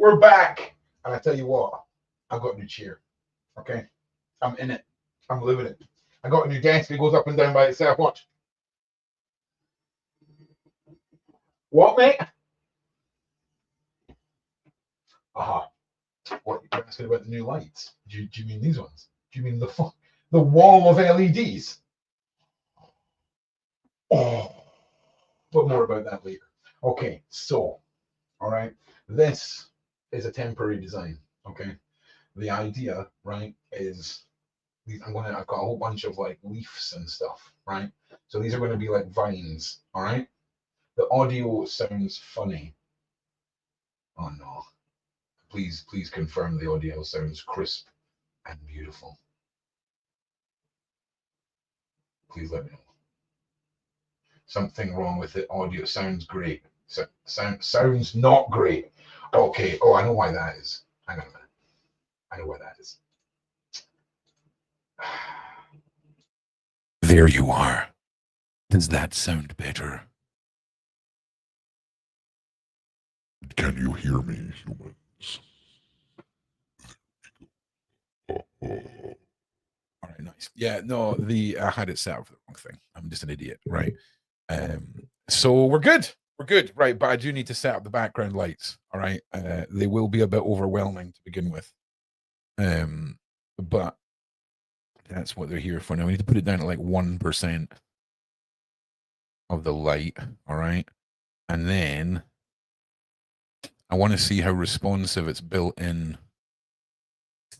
We're back. And I tell you what, I got a new chair. Okay? I'm in it. I'm living it. I got a new desk. It goes up and down by itself. Watch. What, mate? Aha. What, you're asking about the new lights? Do you mean these ones? Do you mean the wall of LEDs? Oh, but more about that later. Okay, so, all right, this is a temporary design. Okay, the idea, right, is I've got a whole bunch of like leaves and stuff, right? So these are going to be like vines. All right, the audio sounds funny. Oh no, please confirm the audio sounds crisp and beautiful. Please let me know. Something wrong with the audio. Sounds great. Sounds not great. Okay. Oh, I know why that is. Hang on a minute. I know why that is. There you are. Does that sound better? Can you hear me, humans? All right, nice. Yeah, no, I had it set up for the wrong thing. I'm just an idiot, right? So we're good. We're good, right? But I do need to set up the background lights. All right, they will be a bit overwhelming to begin with, but that's what they're here for. Now we need to put it down to like 1% of the light. All right, and then I want to see how responsive its built-in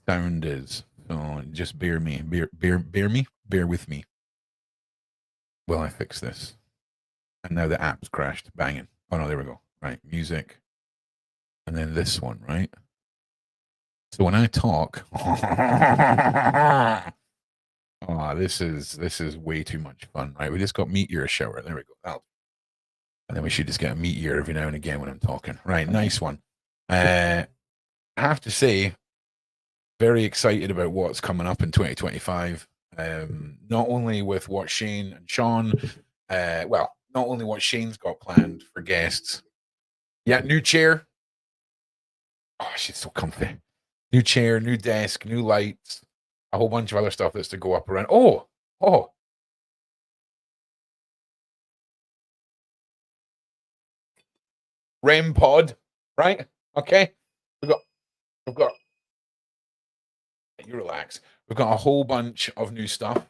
sound is. So just bear with me while I fix this. And now the app's crashed, banging. Oh no, there we go. Right, music, and then this one, right? So when I talk, oh, this is way too much fun, right? We just got Meteor shower. There we go. And then we should just get a Meteor every now and again when I'm talking. Right, nice one. I have to say, very excited about what's coming up in 2025. Not only with what Shane and Sean, not only what Shane's got planned for guests. Yeah, new chair. Oh, she's so comfy. New chair, new desk, new lights, a whole bunch of other stuff that's to go up around. Oh. REM pod, right? Okay. We've got you relax. We've got a whole bunch of new stuff.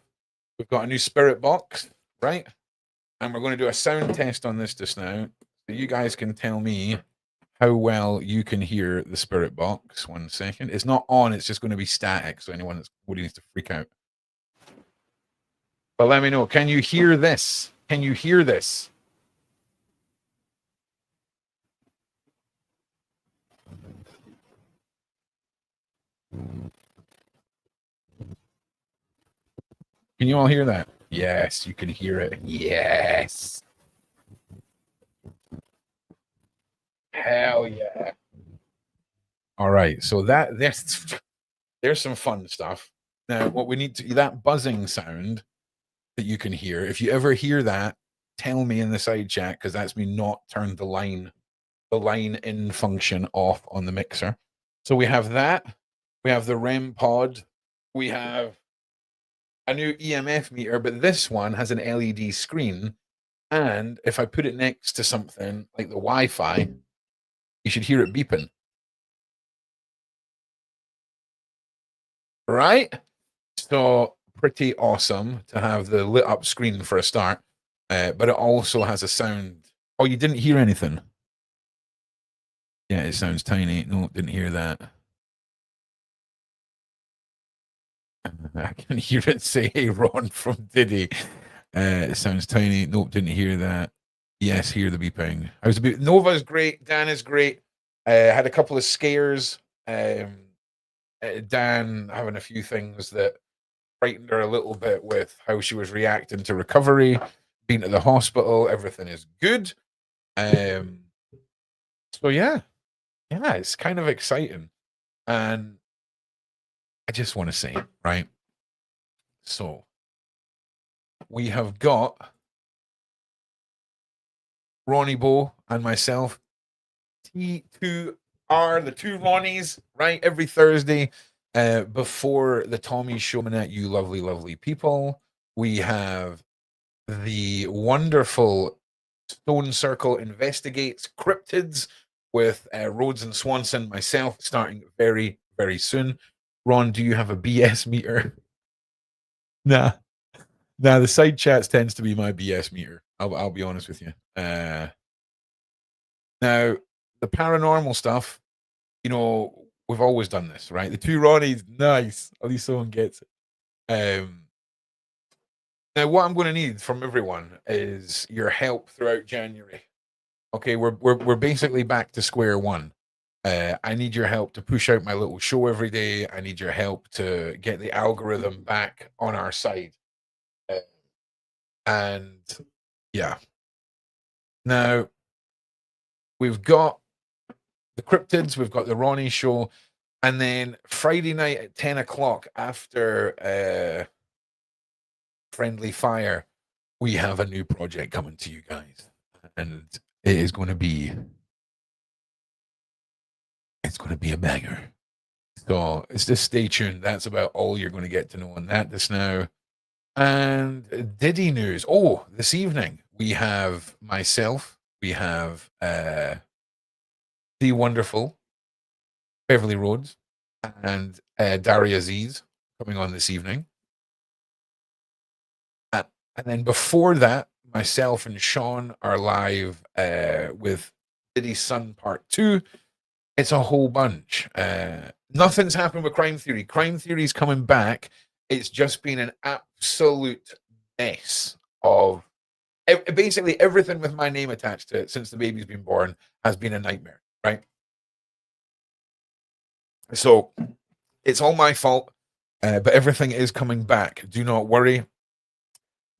We've got a new spirit box, right? And we're going to do a sound test on this just now. So you guys can tell me how well you can hear the spirit box. 1 second. It's not on, it's just going to be static. So anyone that's nobody needs to freak out. But let me know. Can you hear this? Can you hear this? Can you all hear that? Yes, you can hear it. Yes. Hell yeah. All right. So there's some fun stuff. Now, what we need to that buzzing sound that you can hear. If you ever hear that, tell me in the side chat because that's me not turned the line in function off on the mixer. So we have that. We have the REM pod. We have a new EMF meter, but this one has an LED screen. And if I put it next to something like the Wi-Fi, you should hear it beeping. Right? So pretty awesome to have the lit up screen for a start. But it also has a sound. Oh, you didn't hear anything? Yeah, it sounds tiny. No, didn't hear that. I can hear it say, "Hey, Ron" from Diddy. It sounds tiny. Nope, didn't hear that. Yes, hear the beeping. I was Nova's great. Dan is great. Had a couple of scares. Dan having a few things that frightened her a little bit with how she was reacting to recovery, being to the hospital. Everything is good. So yeah, it's kind of exciting, and I just want to say, right? So we have got Ronnie Bo and myself, T2 are the two Ronnies, right? Every Thursday before the Tommy Show. At you lovely, lovely people. We have the wonderful Stone Circle Investigates Cryptids with Rhodes and Swanson, myself, starting very, very soon. Ron, do you have a BS meter? Nah. Nah, the side chats tends to be my BS meter. I'll be honest with you. Now, the paranormal stuff, you know, we've always done this, right? The two Ronnies, nice. At least someone gets it. Now, what I'm going to need from everyone is your help throughout January. Okay, we're basically back to square one. I need your help to push out my little show every day. I need your help to get the algorithm back on our side. And yeah. Now, we've got the cryptids, we've got the Ronnie show, and then Friday night at 10 o'clock after Friendly Fire, we have a new project coming to you guys. And it is going to be a banger. So it's just stay tuned. That's about all you're going to get to know on that just now. And Diddy news. Oh, this evening we have myself, we have the wonderful Beverly Rhodes and Daria Aziz coming on this evening. And then before that, myself and Sean are live with Diddy's Son Part 2. It's a whole bunch. Nothing's happened with Crime Theory. Crime Theory's coming back. It's just been an absolute mess of basically everything with my name attached to it since the baby's been born has been a nightmare, right? So it's all my fault, but everything is coming back. Do not worry.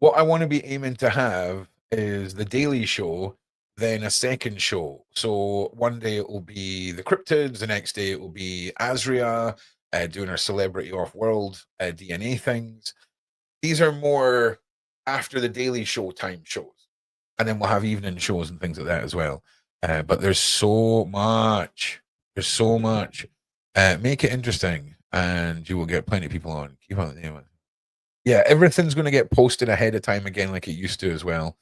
What I want to be aiming to have is the Daily Show, then a second show. So one day it will be the Cryptids, the next day it will be Azria doing her celebrity off-world DNA things. These are more after the Daily Show time shows, and then we'll have evening shows and things like that as well. But there's so much. There's so much. Make it interesting, and you will get plenty of people on. Keep on the name. Yeah, everything's going to get posted ahead of time again, like it used to as well.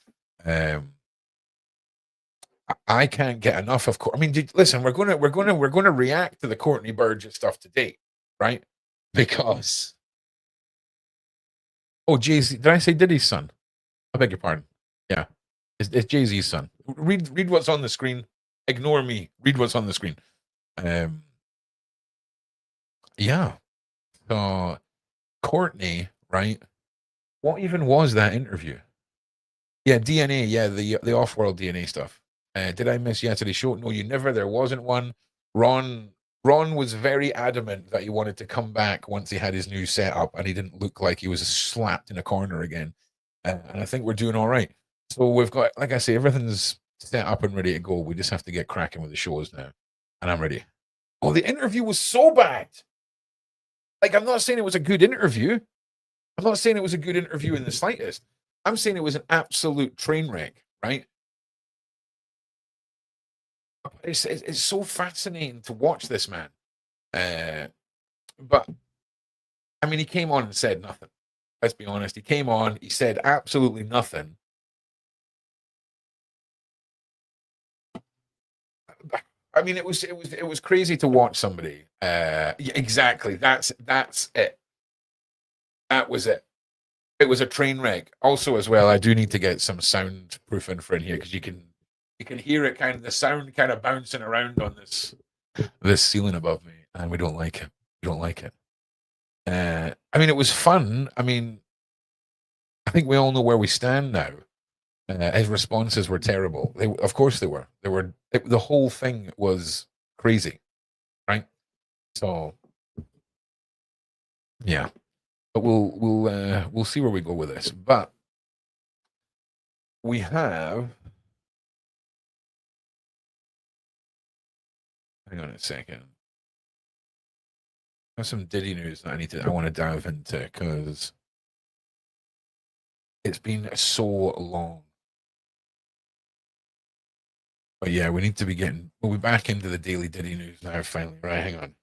I can't get enough of. I mean, listen, we're gonna react to the Courtney Burgess stuff today, right? Because Jayz, did I say Diddy's son? I beg your pardon. Yeah, it's Jay-Z's son. Read what's on the screen. Ignore me. Read what's on the screen. Yeah. So Courtney, right? What even was that interview? Yeah, DNA. Yeah, the off-world DNA stuff. Did I miss yesterday's show? No, you never. There wasn't one. Ron was very adamant that he wanted to come back once he had his new setup, and he didn't look like he was slapped in a corner again. And I think we're doing all right. So we've got, like I say, everything's set up and ready to go. We just have to get cracking with the shows now, and I'm ready. Oh, the interview was so bad. Like, I'm not saying it was a good interview. I'm not saying it was a good interview in the slightest. I'm saying it was an absolute train wreck, right? It's so fascinating to watch this man. But I mean, he came on and said nothing. Let's be honest. He came on, he said absolutely nothing. I mean, it was crazy to watch somebody. Yeah, exactly. That's it. That was it. It was a train wreck. Also, as well, I do need to get some soundproofing for in here because you can hear it kind of the sound kind of bouncing around on this ceiling above me, and we don't like it. We don't like it. I mean, it was fun. I mean, I think we all know where we stand now. His responses were terrible. Of course, they were. The whole thing was crazy, right? So, yeah. But we'll see where we go with this. But we have. Hang on a second. There's some Diddy news that I want to dive into because it's been so long. But yeah, we need to be getting. We'll be back into the daily Diddy news now. Finally, right? Hang on.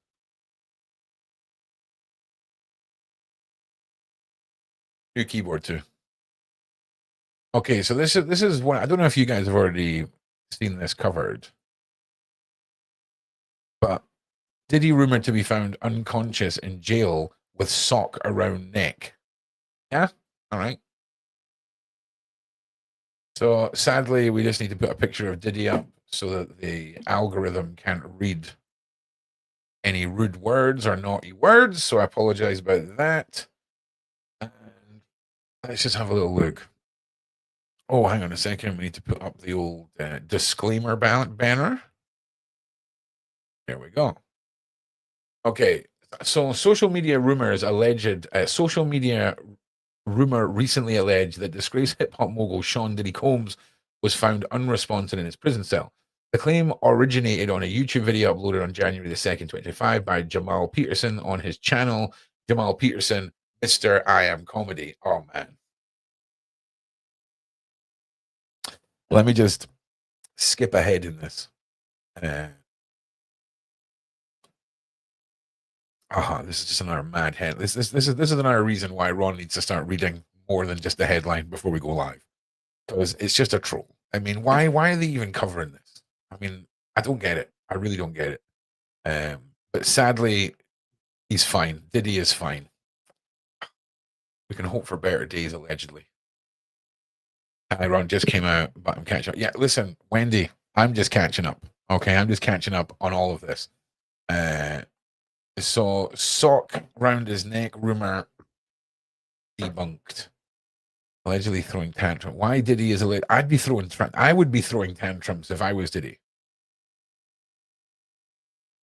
New keyboard too. Okay, so this is one. I don't know if you guys have already seen this covered, but Diddy rumored to be found unconscious in jail with sock around neck. Yeah, all right. So sadly, we just need to put a picture of Diddy up so that the algorithm can't read any rude words or naughty words. So I apologize about that. And let's just have a little look. Oh, hang on a second. We need to put up the old disclaimer banner. There we go. Okay. So social media rumor recently alleged that disgraced hip hop mogul Sean Diddy Combs was found unresponsive in his prison cell. The claim originated on a YouTube video uploaded on January the 2nd, 2025 by Jamal Peterson on his channel. Jamal Peterson, Mr. I Am Comedy. Oh, man. Let me just skip ahead in this. This is just another mad head. This is another reason why Ron needs to start reading more than just the headline before we go live, because it's just a troll. I mean, why are they even covering this? I mean, I don't get it. I really don't get it. But sadly, he's fine. Diddy is fine. We can hope for better days, allegedly. Ron just came out, but I'm catching up. Yeah, listen, Wendy, I'm just catching up. Okay, I'm just catching up on all of this. So sock round his neck rumor debunked. Allegedly throwing tantrum. Why Diddy is alleged? I would be throwing tantrums if I was Diddy.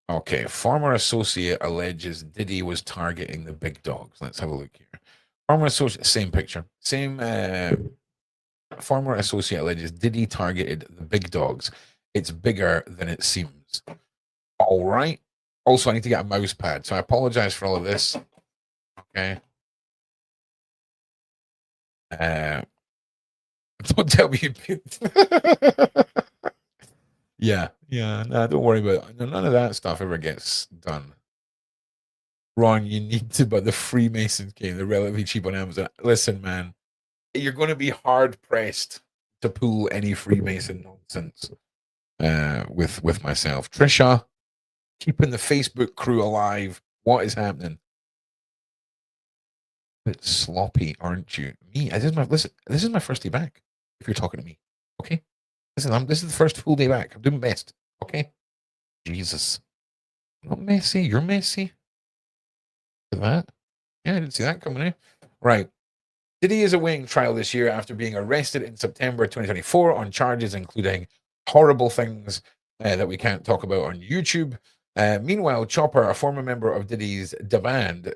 Okay, former associate alleges Diddy was targeting the big dogs. Let's have a look here. Former associate, same picture, same. Former associate alleges Diddy targeted the big dogs. It's bigger than it seems. All right. Also, I need to get a mouse pad, so I apologize for all of this. Okay. Don't tell me. Yeah. No, don't worry about it. None of that stuff ever gets done. Ron, you need to, but the Freemasons game, they're relatively cheap on Amazon. Listen, man, you're going to be hard pressed to pull any Freemason nonsense with myself. Trisha, keeping the Facebook crew alive. What is happening? Bit sloppy, aren't you? Me, this is my first day back. If you're talking to me, okay. Listen, this is the first full day back. I'm doing best. Okay. Jesus, I'm not messy. You're messy. Look at that. Yeah, I didn't see that coming in. Right. Diddy is awaiting trial this year after being arrested in September 2024 on charges including horrible things that we can't talk about on YouTube. Meanwhile, Chopper, a former member of Diddy's band,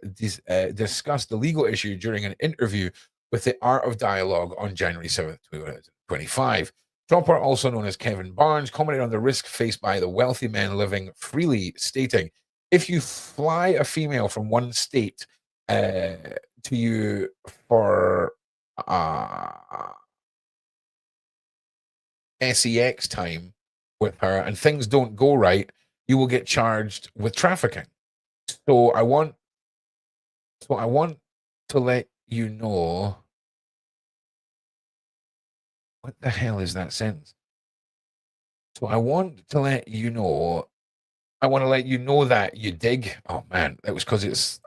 discussed the legal issue during an interview with the Art of Dialogue on January 7th, 2025. Chopper, also known as Kevin Barnes, commented on the risk faced by the wealthy men living freely, stating, if you fly a female from one state to you for sex time with her and things don't go right, you will get charged with trafficking. So I want to let you know. What the hell is that sentence? So I want to let you know. I want to let you know that you dig. Oh man, that was because it's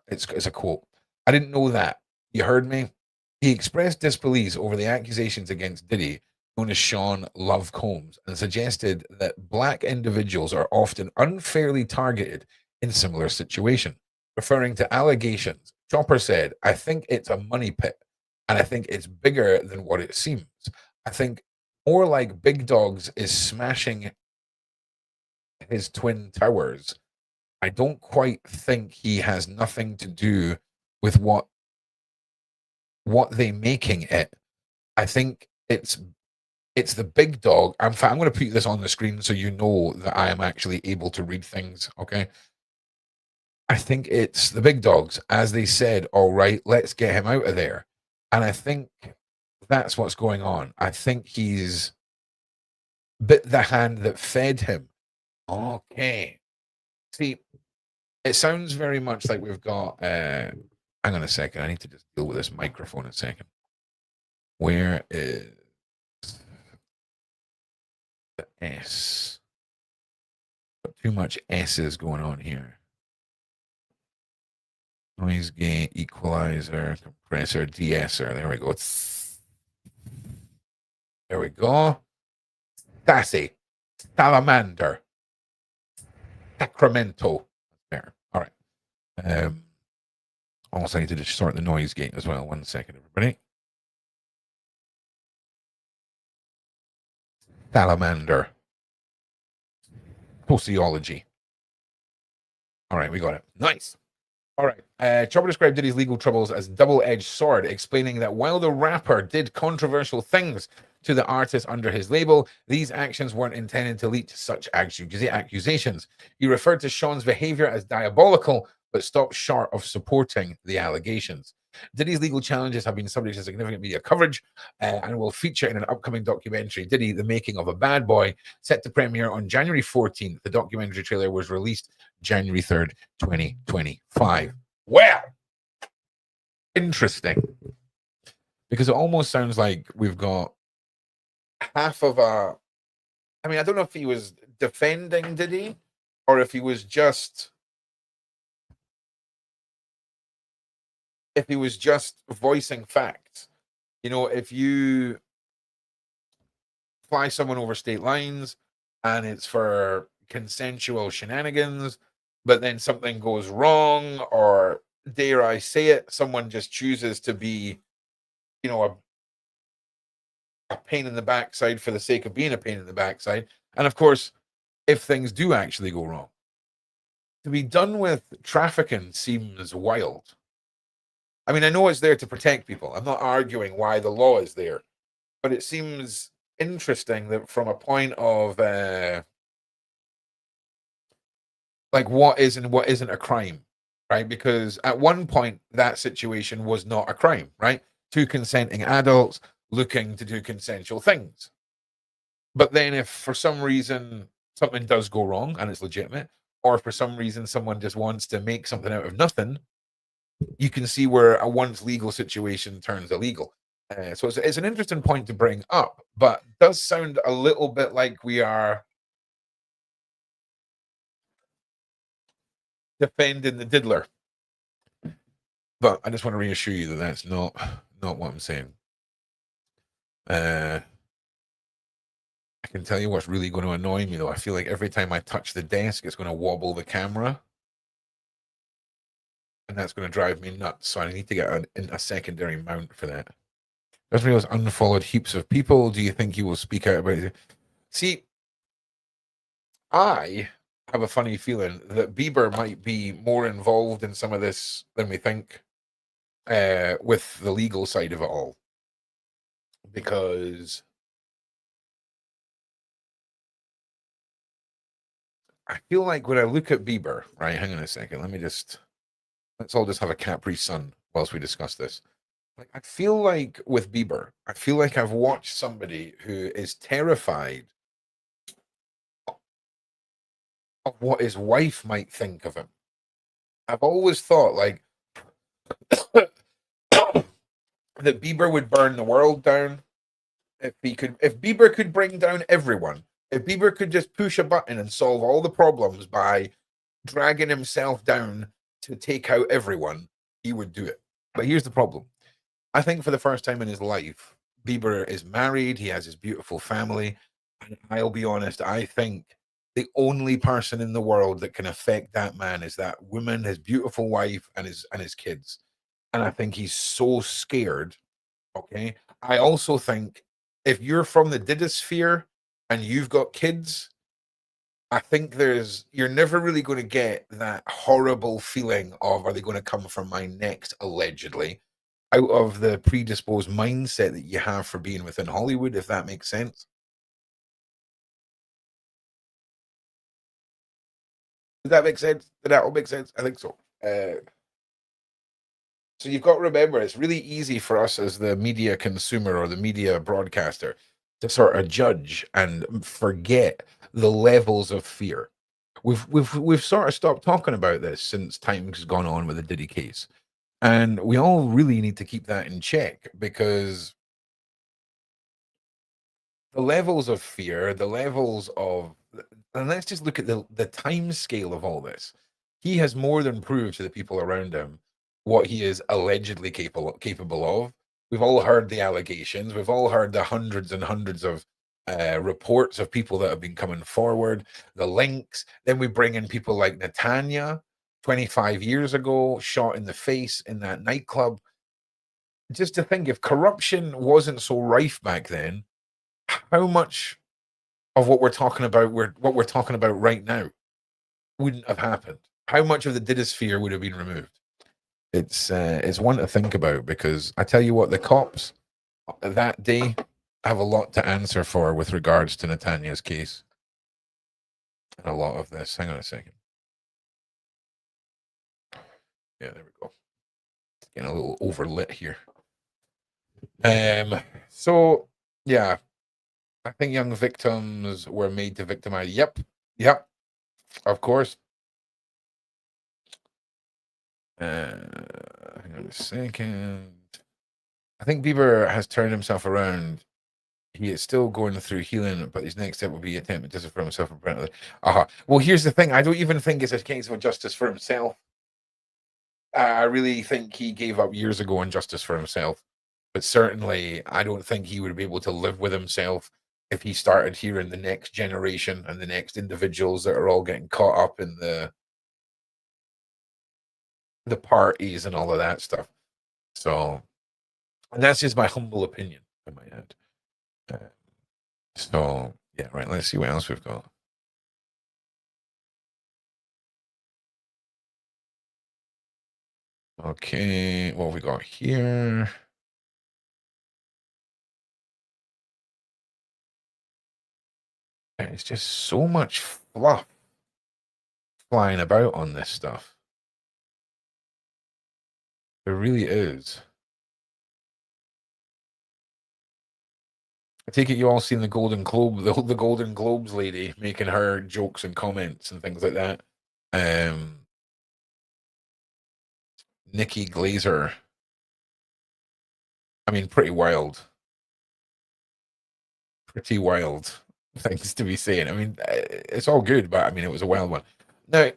a quote. I didn't know that. You heard me. He expressed disbelief over the accusations against Diddy, known as Sean Love Combs, and suggested that black individuals are often unfairly targeted in similar situations. Referring to allegations, Chopper said, I think it's a money pit, and I think it's bigger than what it seems. I think more like Big Dogs is smashing his twin towers. I don't quite think he has nothing to do with what they making it. I think it's the big dog. I'm going to put this on the screen so you know that I am actually able to read things. Okay. I think it's the big dogs, as they said, all right, let's get him out of there. And I think that's what's going on. I think he's bit the hand that fed him. Okay. See, it sounds very much like we've got. Hang on a second. I need to just deal with this microphone a second. Where is the S? Got too much S's going on here. Noise gate, equalizer, compressor, de-esser. There we go. There we go. Sassy, salamander, Sacramento. There. All right. Also, I need to just sort the noise gate as well. 1 second, everybody. Salamander. Sociology. All right, we got it. Nice. All right. Chopper described Diddy's legal troubles as double-edged sword, explaining that while the rapper did controversial things to the artist under his label, these actions weren't intended to lead to such accusations. He referred to Sean's behavior as diabolical, but stopped short of supporting the allegations. Diddy's legal challenges have been subject to significant media coverage and will feature in an upcoming documentary, Diddy, The Making of a Bad Boy, set to premiere on January 14th. The documentary trailer was released January 3rd, 2025. Well, interesting. Because it almost sounds like we've got half of a... I mean, I don't know if he was defending Diddy or if he was just... voicing facts. You know, if you fly someone over state lines and it's for consensual shenanigans, but then something goes wrong, or dare I say it, someone just chooses to be, you know, a pain in the backside for the sake of being a pain in the backside. And of course, if things do actually go wrong, to be done with trafficking seems wild. I mean, I know it's there to protect people. I'm not arguing why the law is there, but it seems interesting that from a point of like what is and what isn't a crime, right? Because at one point that situation was not a crime, right? Two consenting adults looking to do consensual things. But then if for some reason something does go wrong and it's legitimate, or for some reason someone just wants to make something out of nothing, you can see where a once legal situation turns illegal. So it's an interesting point to bring up, but does sound a little bit like we are defending the diddler. But I just want to reassure you that that's not what I'm saying. I can tell you what's really going to annoy me, though. I feel like every time I touch the desk, it's going to wobble the camera. And that's going to drive me nuts. So I need to get a secondary mount for that. Doesn't realize unfollowed heaps of people. Do you think you will speak out about it? See, I have a funny feeling that Bieber might be more involved in some of this than we think with the legal side of it all. Because I feel like when I look at Bieber, right, hang on a second, let's all just have a Capri Sun whilst we discuss this. Like, I feel like with Bieber, I feel like I've watched somebody who is terrified of what his wife might think of him. I've always thought like that Bieber would burn the world down if Bieber could bring down everyone. If Bieber could just push a button and solve all the problems by dragging himself down to take out everyone, he would do it. But here's the problem. I think for the first time in his life, Bieber is married. He has his beautiful family. And I'll be honest, I think the only person in the world that can affect that man is that woman, his beautiful wife, and his kids. And I think he's so scared. Okay. I also think if you're from the Diddy-sphere and you've got kids, I think you're never really going to get that horrible feeling of, are they going to come for my next, allegedly, out of the predisposed mindset that you have for being within Hollywood, if that makes sense. Does that make sense? Did that all make sense? I think so. So you've got to remember, it's really easy for us as the media consumer or the media broadcaster to sort of judge and forget the levels of fear. We've sort of stopped talking about this since time's gone on with the Diddy case. And we all really need to keep that in check because the levels of fear, the levels of, and let's just look at the time scale of all this. He has more than proved to the people around him what he is allegedly capable of. We've all heard the allegations. We've all heard the hundreds and hundreds of reports of people that have been coming forward, the links. Then we bring in people like Netanya, 25 years ago, shot in the face in that nightclub. Just to think, if corruption wasn't so rife back then, how much of what we're talking about, what we're talking about right now, wouldn't have happened? How much of the Didosphere would have been removed? It's one to think about because I tell you what, the cops that day have a lot to answer for with regards to Netanya's case and a lot of this. Hang on a second. Yeah, there we go. It's getting a little overlit here. So yeah, I think young victims were made to victimize. Yep, of course. Hang on a second. I think Bieber has turned himself around. He is still going through healing, but his next step will be attempting justice for himself. Apparently, well, here's the thing. I don't even think it's a case of justice for himself. I really think he gave up years ago on justice for himself. But certainly, I don't think he would be able to live with himself if he started hearing the next generation and the next individuals that are all getting caught up in the parties and all of that stuff. So, and that's just my humble opinion, I might add. So, yeah, right. Let's see what else we've got. Okay, what have we got here? It's just so much fluff flying about on this stuff. There really is. I take it you all seen the Golden Globe, the Golden Globes lady making her jokes and comments and things like that. Nikki Glazer. I mean, pretty wild. Pretty wild things to be saying. I mean, it's all good, but I mean, it was a wild one. Now,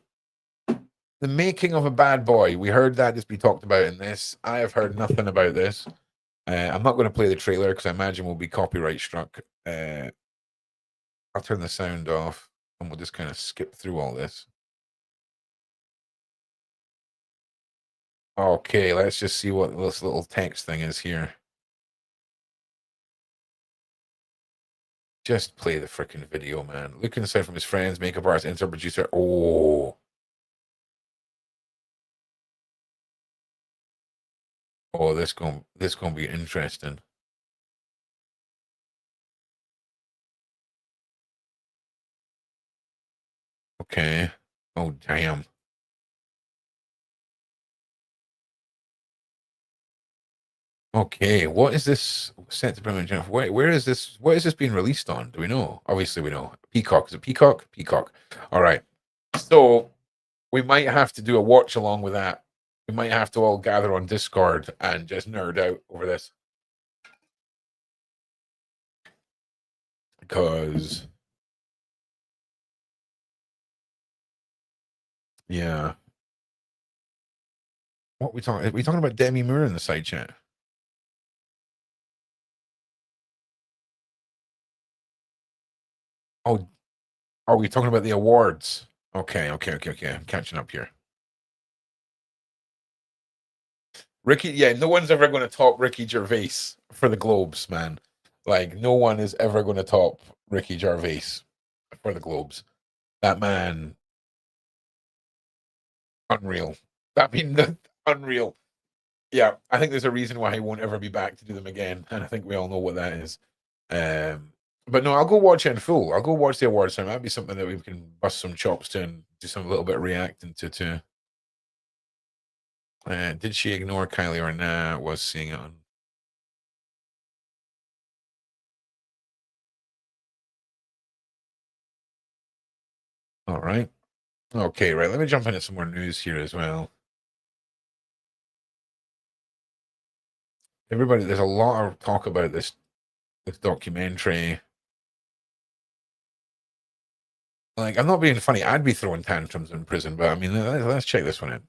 the making of a bad boy. We heard that just be talked about in this. I have heard nothing about this. I'm not going to play the trailer because I imagine we'll be copyright struck. I'll turn the sound off and we'll just kind of skip through all this. Okay, let's just see what this little text thing is here. Just play the freaking video, man. Looking aside from his friends, makeup artist, intern, producer. Oh, this gonna be interesting. Okay. Oh, damn. Okay, what is this set to premiere? Where is this? What is this being released on? Do we know? Obviously, we know. Peacock. Is it Peacock? Peacock. All right. So we might have to do a watch along with that. We might have to all gather on Discord and just nerd out over this. Because, yeah. What we talking? Are we talking about Demi Moore in the side chat? Oh, are we talking about the awards? Okay. I'm catching up here. Ricky, yeah, no one's ever going to top Ricky Gervais for the Globes, man. Like, no one is ever going to top Ricky Gervais for the Globes. That man, unreal. That mean unreal. Yeah, I think there's a reason why he won't ever be back to do them again, and I think we all know what that is. But no, I'll go watch it in full. I'll go watch the awards time. That'd be something that we can bust some chops to and do some little bit of reacting to too. Did she ignore Kylie or nah? Was seeing it on. All right. Okay, right. Let me jump into some more news here as well. Everybody, there's a lot of talk about this documentary. Like, I'm not being funny. I'd be throwing tantrums in prison, but I mean, let's check this one out.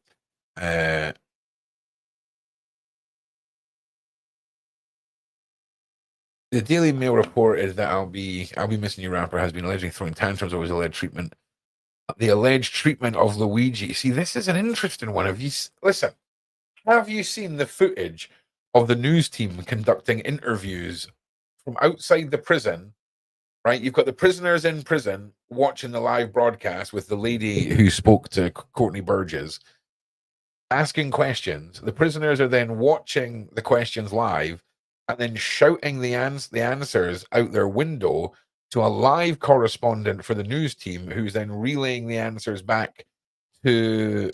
The Daily Mail reported that I'll be missing you rapper has been allegedly throwing tantrums over his alleged treatment. The alleged treatment of Luigi. See, this is an interesting one. Listen? Have you seen the footage of the news team conducting interviews from outside the prison? Right, you've got the prisoners in prison watching the live broadcast with the lady who spoke to Courtney Burgess, asking questions. The prisoners are then watching the questions live and then shouting the answers out their window to a live correspondent for the news team, who's then relaying the answers back to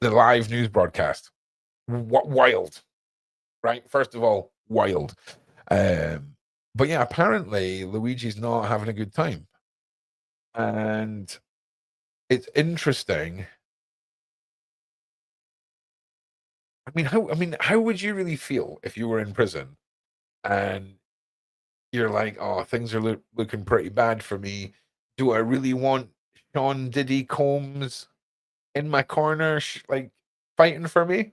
the live news broadcast. Wild, right? First of all, wild. But yeah, apparently Luigi's not having a good time. And it's interesting. How would you really feel if you were in prison and you're like, oh, things are looking pretty bad for me. Do I really want Sean Diddy Combs in my corner, like fighting for me?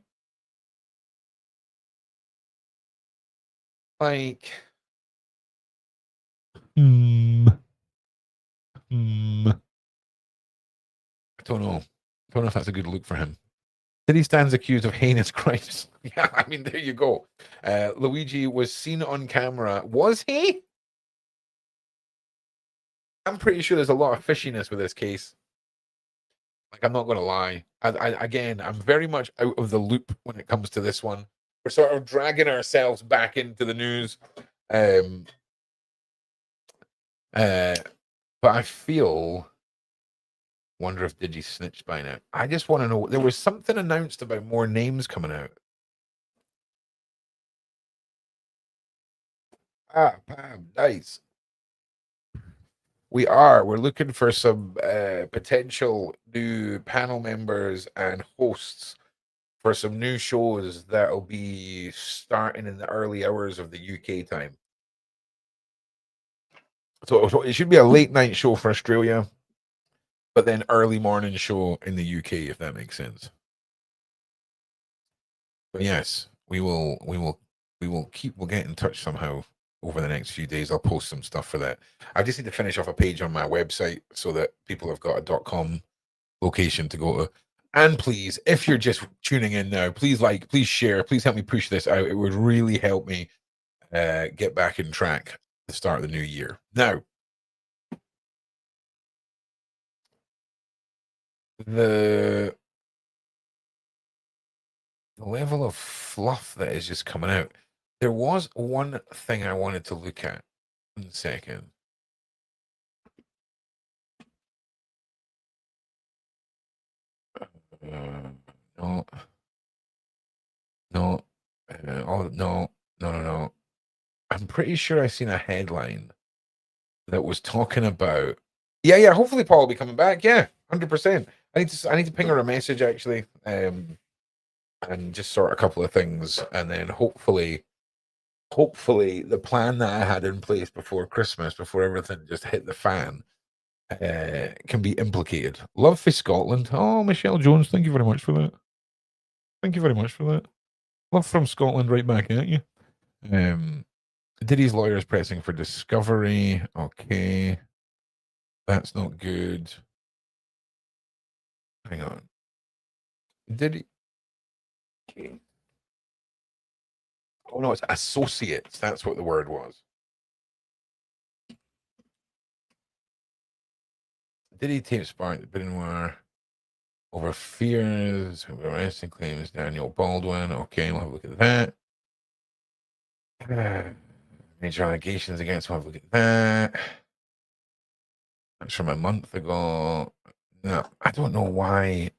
Like, I don't know. I don't know if that's a good look for him. Diddy stands accused of heinous crimes. Yeah, I mean, there you go. Luigi was seen on camera. Was he? I'm pretty sure there's a lot of fishiness with this case. Like, I'm not going to lie. Again, I'm very much out of the loop when it comes to this one. We're sort of dragging ourselves back into the news. But I wonder if Diddy snitched by now. I just want to know. There was something announced about more names coming out. Pam, nice. We're looking for some potential new panel members and hosts for some new shows that'll be starting in the early hours of the UK time. So it should be a late night show for Australia, but then early morning show in the UK, if that makes sense. But yes, we'll get in touch somehow over the next few days. I'll post some stuff for that. I just need to finish off a page on my website so that people have got a .com location to go to. And please, if you're just tuning in now, please share, please help me push this out. It would really help me get back in track at the start of the new year. Now, the level of fluff that is just coming out. There was one thing I wanted to look at. 1 second. No. No. No. I'm pretty sure I seen a headline that was talking about. Yeah. Hopefully, Paul will be coming back. Yeah, 100%. I need to ping her a message actually, and just sort a couple of things, and then hopefully, the plan that I had in place before Christmas, before everything just hit the fan, can be implicated. Love for Scotland. Oh, Michelle Jones, thank you very much for that. Thank you very much for that. Love from Scotland right back at you. Diddy's lawyers pressing for discovery. Okay. That's not good. Hang on. Diddy. Okay. Oh no, it's associates. That's what the word was. Diddy tapes sparked Benoit over fears, arresting claims Daniel Baldwin. Okay, we'll have a look at that. Major allegations against him. We'll have a look at that. That's from a month ago. No, I don't know why.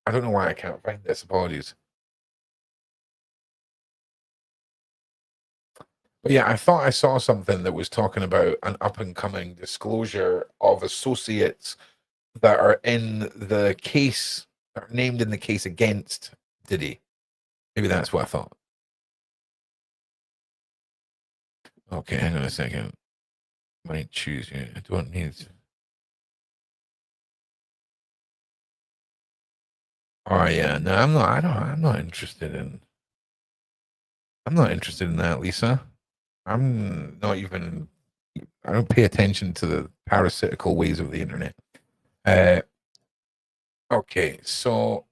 I don't know why I can't find this. Apologies. But yeah, I thought I saw something that was talking about an up and coming disclosure of associates that are in the case, are named in the case against Diddy. Maybe that's what I thought. Okay, hang on a second. Might choose you. I don't need. Oh yeah, no, I'm not. I don't. I'm not interested in. I'm not interested in that, Lisa. I'm not even. I don't pay attention to the parasitical ways of the internet. Okay, so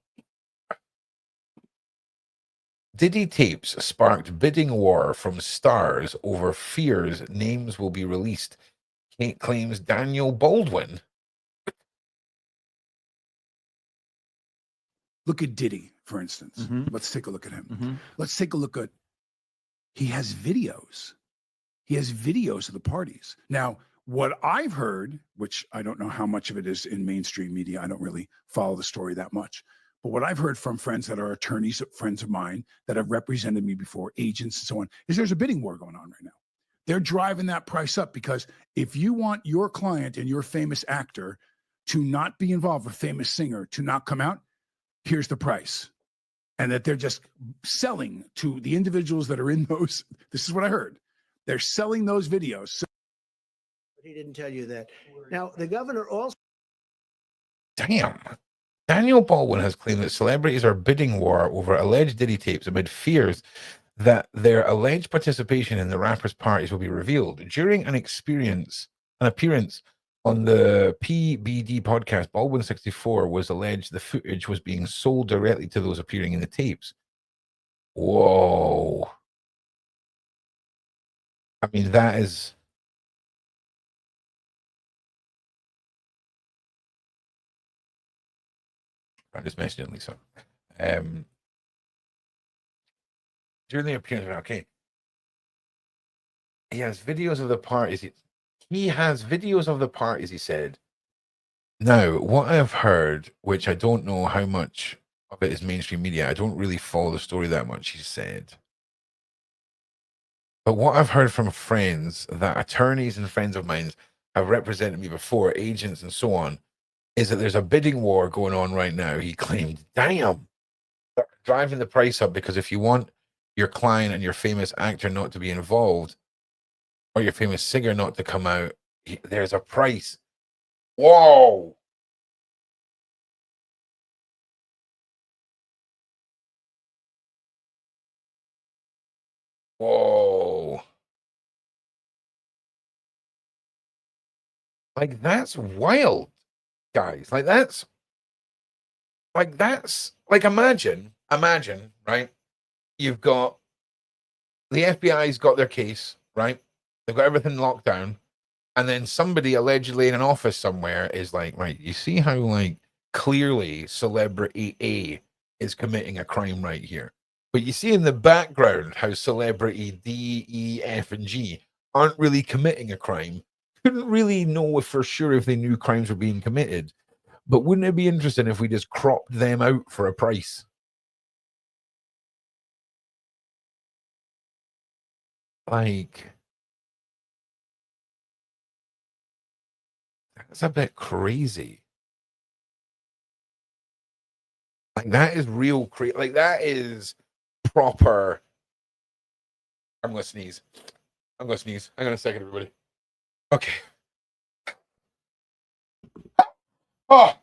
Diddy tapes sparked bidding war from stars over fears names will be released. Kate claims Daniel Baldwin. Look at Diddy, for instance. Let's take a look at him. Let's take a look at, he has videos. He has videos of the parties. Now, what I've heard, which I don't know how much of it is in mainstream media, I don't really follow the story that much. But what I've heard from friends that are attorneys, friends of mine that have represented me before, agents and so on, is there's a bidding war going on right now. They're driving that price up because if you want your client and your famous actor to not be involved, a famous singer to not come out, here's the price. And that they're just selling to the individuals that are in those. This is what I heard. They're selling those videos. So he didn't tell you that. Now, the governor also. Damn. Daniel Baldwin has claimed that celebrities are bidding war over alleged Diddy tapes amid fears that their alleged participation in the rapper's parties will be revealed. During an appearance on the PBD podcast, Baldwin 64 was alleged the footage was being sold directly to those appearing in the tapes. Whoa. I mean, that is. I'm just messaging Lisa. During the appearance, okay. He has videos of the parties. He has videos of the parties, he said. Now, what I've heard, which I don't know how much of it is mainstream media, I don't really follow the story that much, he said. But what I've heard from friends that attorneys and friends of mine have represented me before, agents and so on, is that there's a bidding war going on right now. He claimed, damn, they're driving the price up because if you want your client and your famous actor not to be involved or your famous singer not to come out, there's a price. Whoa. Whoa. Like, that's wild, guys. Like, imagine, right? You've got the FBI's got their case, right? They've got everything locked down. And then somebody allegedly in an office somewhere is like, right, you see how, like, clearly celebrity A is committing a crime right here. But you see in the background how celebrity D, E, F, and G aren't really committing a crime. Couldn't really know for sure if they knew crimes were being committed. But wouldn't it be interesting if we just cropped them out for a price? Like, that's a bit crazy. Like, that is real crazy. Like, that is proper. I'm gonna sneeze. Hang on a second, everybody. Okay. Oh.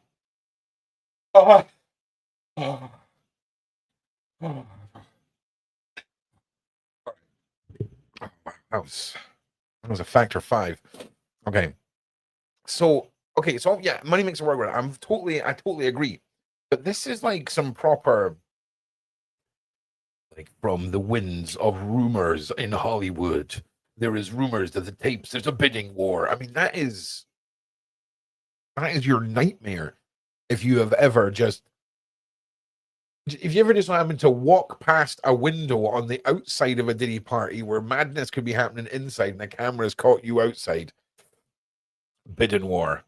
Oh. Oh. Oh. That was a factor 5. Okay. So yeah, money makes the world go round. I totally agree. But this is like some proper, like, from the winds of rumors in Hollywood. There is rumors that the tapes, there's a bidding war. I mean, that is your nightmare. If you ever just happened to walk past a window on the outside of a Diddy party where madness could be happening inside and the cameras caught you outside. Bidding war.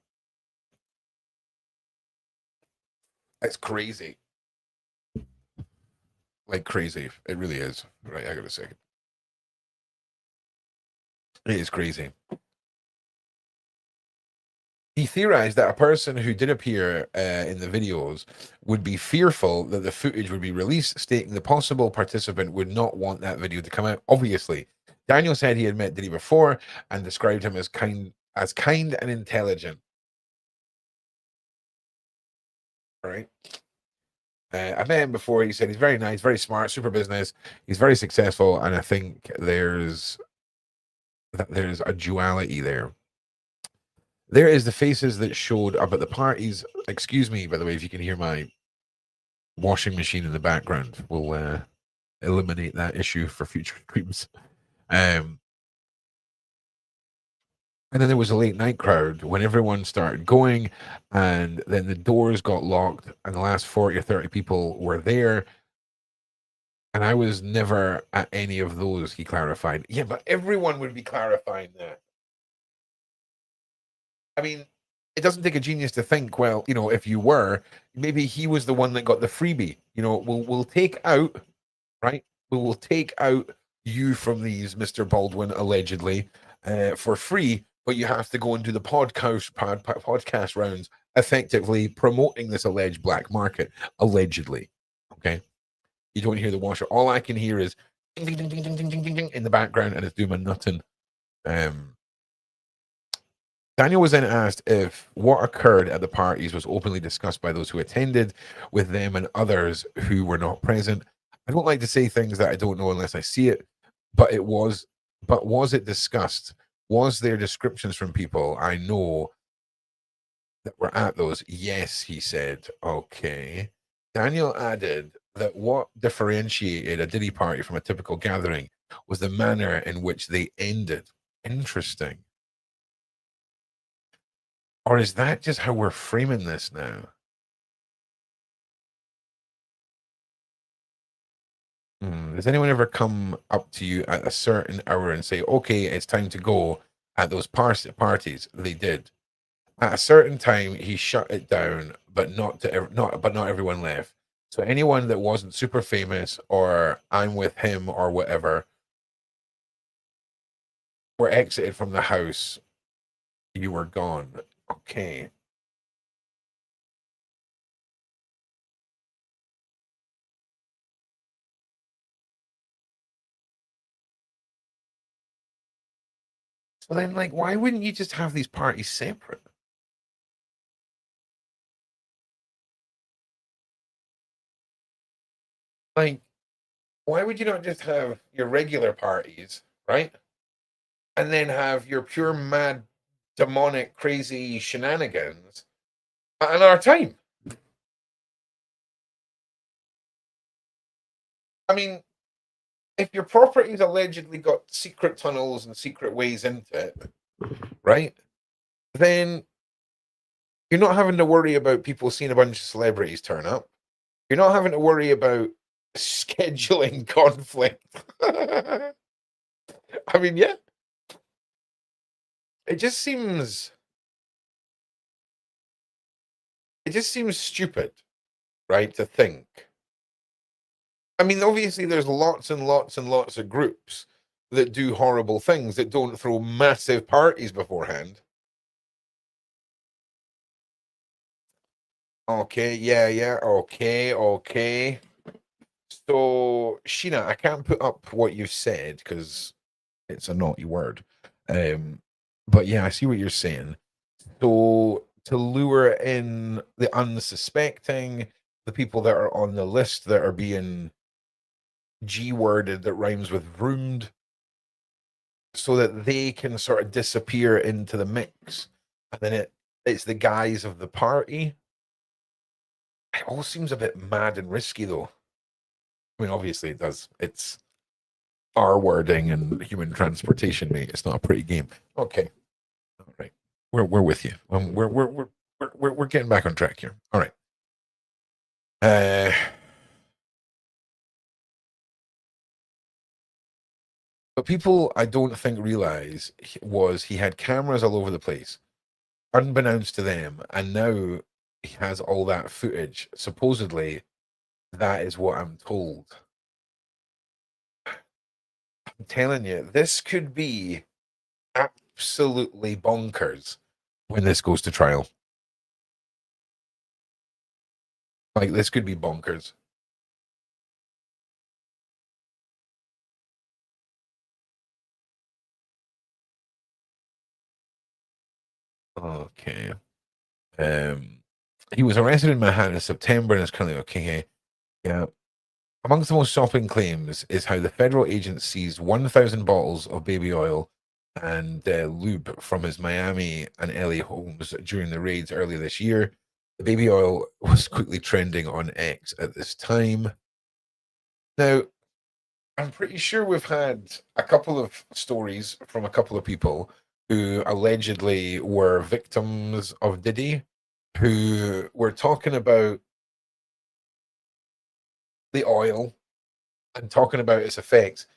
That's crazy. Like, crazy. It really is. Right, I got a second. It is crazy. He theorized that a person who did appear in the videos would be fearful that the footage would be released, stating the possible participant would not want that video to come out. Obviously, Daniel said he had met Diddy before and described him as kind and intelligent. All right. I met him before. He said he's very nice, very smart, super business. He's very successful, and I think there's a duality there. There is the faces that showed up at the parties. Excuse me, by the way, if you can hear my washing machine in the background, we'll eliminate that issue for future streams. And then there was a late night crowd when everyone started going, and then the doors got locked, and the last 40 or 30 people were there. And I was never at any of those, he clarified. Yeah, but everyone would be clarifying that. I mean, it doesn't take a genius to think, well, you know, if you were, maybe he was the one that got the freebie. You know, we'll take out, right? We'll take out you from these, Mr. Baldwin, allegedly, for free, but you have to go and do the podcast rounds, effectively promoting this alleged black market, allegedly. Okay. You don't hear the washer. All I can hear is ding, ding, ding, ding, ding, ding, ding, ding in the background, and it's doing my nutting. Daniel was then asked if what occurred at the parties was openly discussed by those who attended with them and others who were not present. I don't like to say things that I don't know unless I see it, but was it discussed? Was there descriptions from people I know that were at those? Yes, he said. Okay. Daniel added that what differentiated a Diddy party from a typical gathering was the manner in which they ended. Interesting. Or is that just how we're framing this now? Does anyone ever come up to you at a certain hour and say, okay, it's time to go at those parties? They did. At a certain time, he shut it down, but not everyone left. So anyone that wasn't super famous or I'm with him or whatever were exited from the house. You were gone. Okay. So then, like, why wouldn't you just have these parties separate? Like, why would you not just have your regular parties, right? And then have your pure mad, demonic, crazy shenanigans at another time? I mean, if your property's allegedly got secret tunnels and secret ways into it, right? Then you're not having to worry about people seeing a bunch of celebrities turn up. You're not having to worry about scheduling conflict. I mean, yeah. It just seems stupid, right? To think. I mean, obviously, there's lots and lots and lots of groups that do horrible things that don't throw massive parties beforehand. Okay, yeah, okay. So, Sheena, I can't put up what you said because it's a naughty word. But yeah, I see what you're saying. So, to lure in the unsuspecting, the people that are on the list that are being G-worded that rhymes with roomed, so that they can sort of disappear into the mix, and then it's the guise of the party. It all seems a bit mad and risky, though. I mean, obviously it does. It's R wording and human transportation, mate. It's not a pretty game. Okay, all right, we're with you. We're getting back on track here. All right. But people, I don't think realize was he had cameras all over the place, unbeknownst to them, and now he has all that footage. Supposedly, that is what I'm told. I'm telling you, this could be absolutely bonkers when this goes to trial. Like, this could be bonkers. Okay. He was arrested in Manhattan in September and is currently okay. Yeah. Amongst the most shocking claims is how the federal agent seized 1,000 bottles of baby oil and lube from his Miami and LA homes during the raids earlier this year. The baby oil was quickly trending on X at this time. Now, I'm pretty sure we've had a couple of stories from a couple of people who allegedly were victims of Diddy, who were talking about the oil and talking about its effects.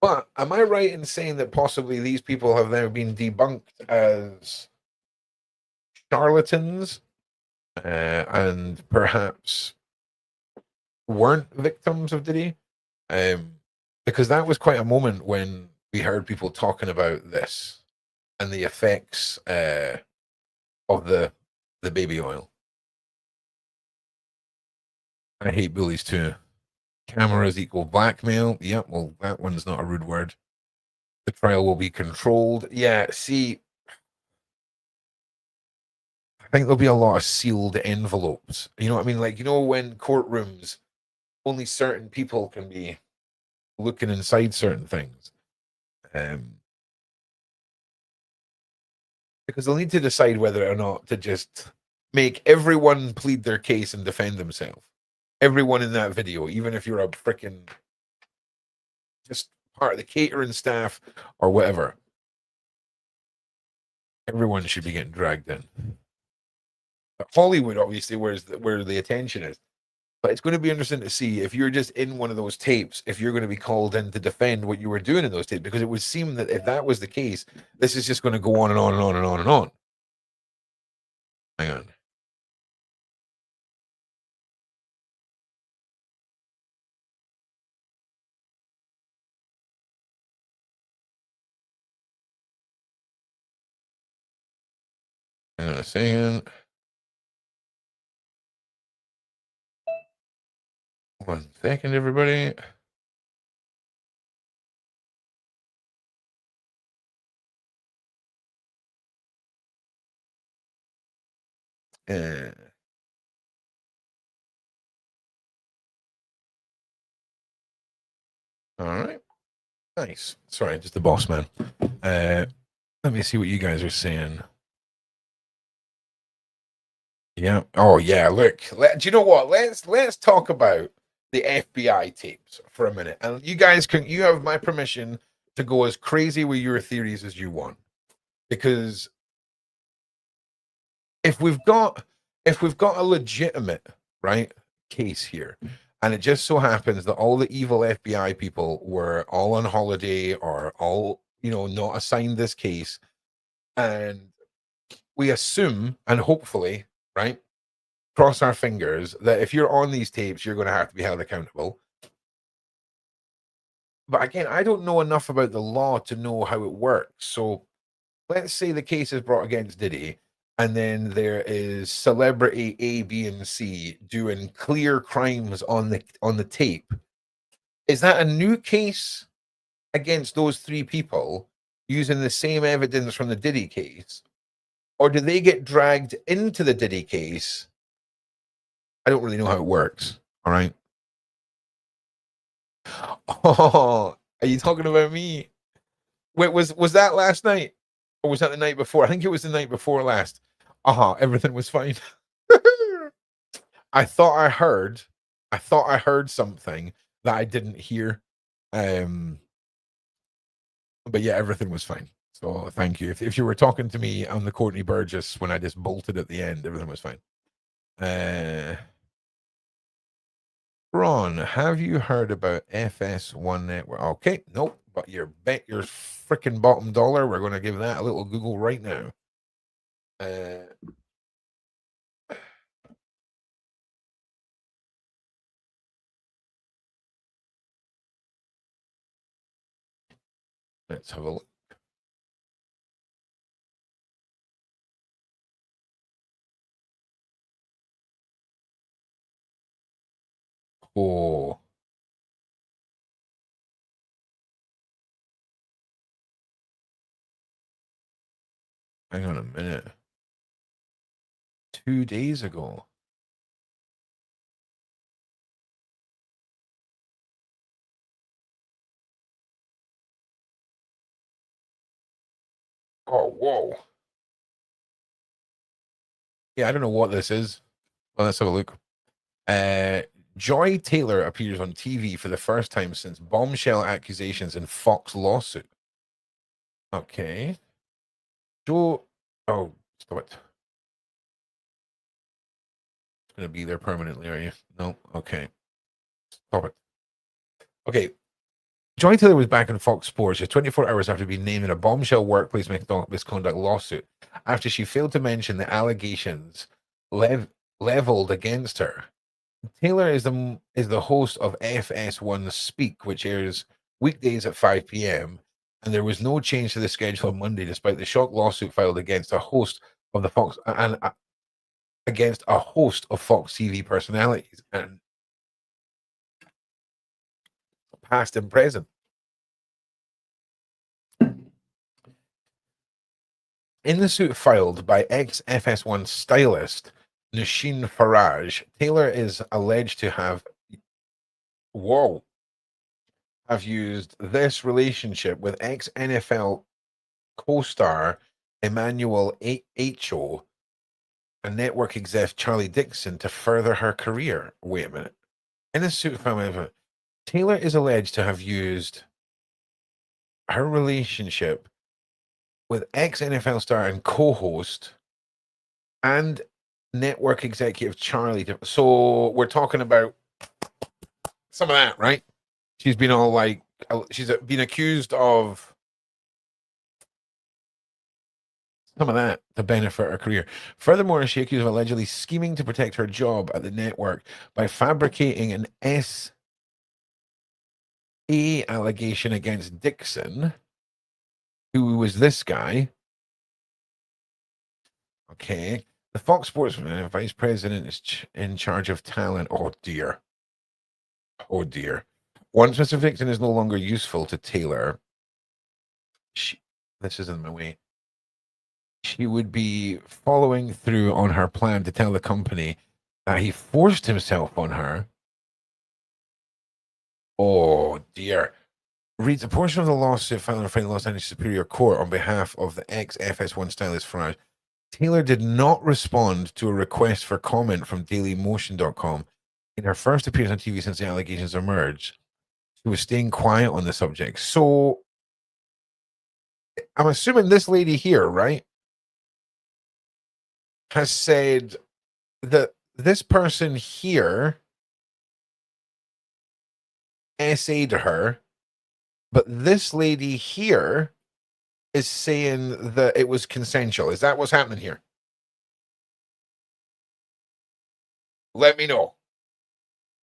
But am I right in saying that possibly these people have now been debunked as charlatans and perhaps weren't victims of Diddy? Because that was quite a moment when we heard people talking about this and the effects of the baby oil. I hate bullies too. Cameras equal blackmail. Yep, well, that one's not a rude word. The trial will be controlled. Yeah, see, I think there'll be a lot of sealed envelopes. You know what I mean? Like, you know, when courtrooms, only certain people can be looking inside certain things. Because they'll need to decide whether or not to just make everyone plead their case and defend themselves. Everyone in that video, even if you're a freaking just part of the catering staff or whatever. Everyone should be getting dragged in. But Hollywood, obviously, where the attention is. But it's going to be interesting to see if you're just in one of those tapes, if you're going to be called in to defend what you were doing in those tapes, because it would seem that if that was the case, this is just going to go on and on and on and on and on. Hang on. Hang on a second. 1 second, everybody. All right. Nice. Sorry, just the boss man. Let me see what you guys are saying. Yeah. Oh yeah. Look. Do you know what? Let's talk about the FBI tapes for a minute, and you guys can. You have my permission to go as crazy with your theories as you want, because if we've got a legitimate case here, and it just so happens that all the evil FBI people were all on holiday or all not assigned this case, and we assume and hopefully cross our fingers that if you're on these tapes, you're going to have to be held accountable. But again, I don't know enough about the law to know how it works. So let's say the case is brought against Diddy, and then there is celebrity A, B, and C doing clear crimes on the tape. Is that a new case against those three people using the same evidence from the Diddy case? Or do they get dragged into the Diddy case? I don't really know how it works. All right. Oh, are you talking about me? Wait, was that last night? Or was that the night before? I think it was the night before last. Everything was fine. I thought I heard something that I didn't hear. But yeah, everything was fine. So thank you. If you were talking to me on the Courtney Burgess when I just bolted at the end, everything was fine. Ron, have you heard about FS1 Network? Okay, nope. But bet your freaking bottom dollar we're going to give that a little Google right now. Let's have a look. Oh. Hang on a minute. 2 days ago. Oh, whoa. Yeah, I don't know what this is. Well, let's have a look. Joy Taylor appears on TV for the first time since bombshell accusations in Fox lawsuit. Okay. Joe. Oh, stop it. It's going to be there permanently, are you? No? Okay. Stop it. Okay. Joy Taylor was back on Fox Sports just 24 hours after being named in a bombshell workplace misconduct lawsuit after she failed to mention the allegations leveled against her. Taylor is the host of FS1 Speak, which airs weekdays at 5 p.m. And there was no change to the schedule on Monday, despite the shock lawsuit filed against a host of the Fox and against a host of Fox TV personalities and past and present. In the suit filed by ex-FS1 stylist Nasheen Faraj, Taylor is alleged to have used this relationship with ex-NFL co-star Emmanuel Acho and network exec Charlie Dixon to further her career. Wait a minute. In the suit filed, Taylor is alleged to have used her relationship with ex-NFL star and co-host and network executive Charlie. So we're talking about some of that, right? She's been all like, she's been accused of some of that to benefit her career. Furthermore, she accused of allegedly scheming to protect her job at the network by fabricating an SA allegation against Dixon, who was this guy. Okay. The Fox Sports vice president is in charge of talent. Oh, dear. Oh, dear. Once Mr. Dixon is no longer useful to Taylor, this is in my way. She would be following through on her plan to tell the company that he forced himself on her. Oh, dear. Reads a portion of the lawsuit filed in the Los Angeles Superior Court on behalf of the ex-FS1 stylist Faraj. Taylor did not respond to a request for comment from DailyMotion.com. In her first appearance on TV since the allegations emerged, she was staying quiet on the subject. So, I'm assuming this lady here, right, has said that this person here SA'd her, but this lady here is saying that it was consensual. Is that what's happening here? Let me know.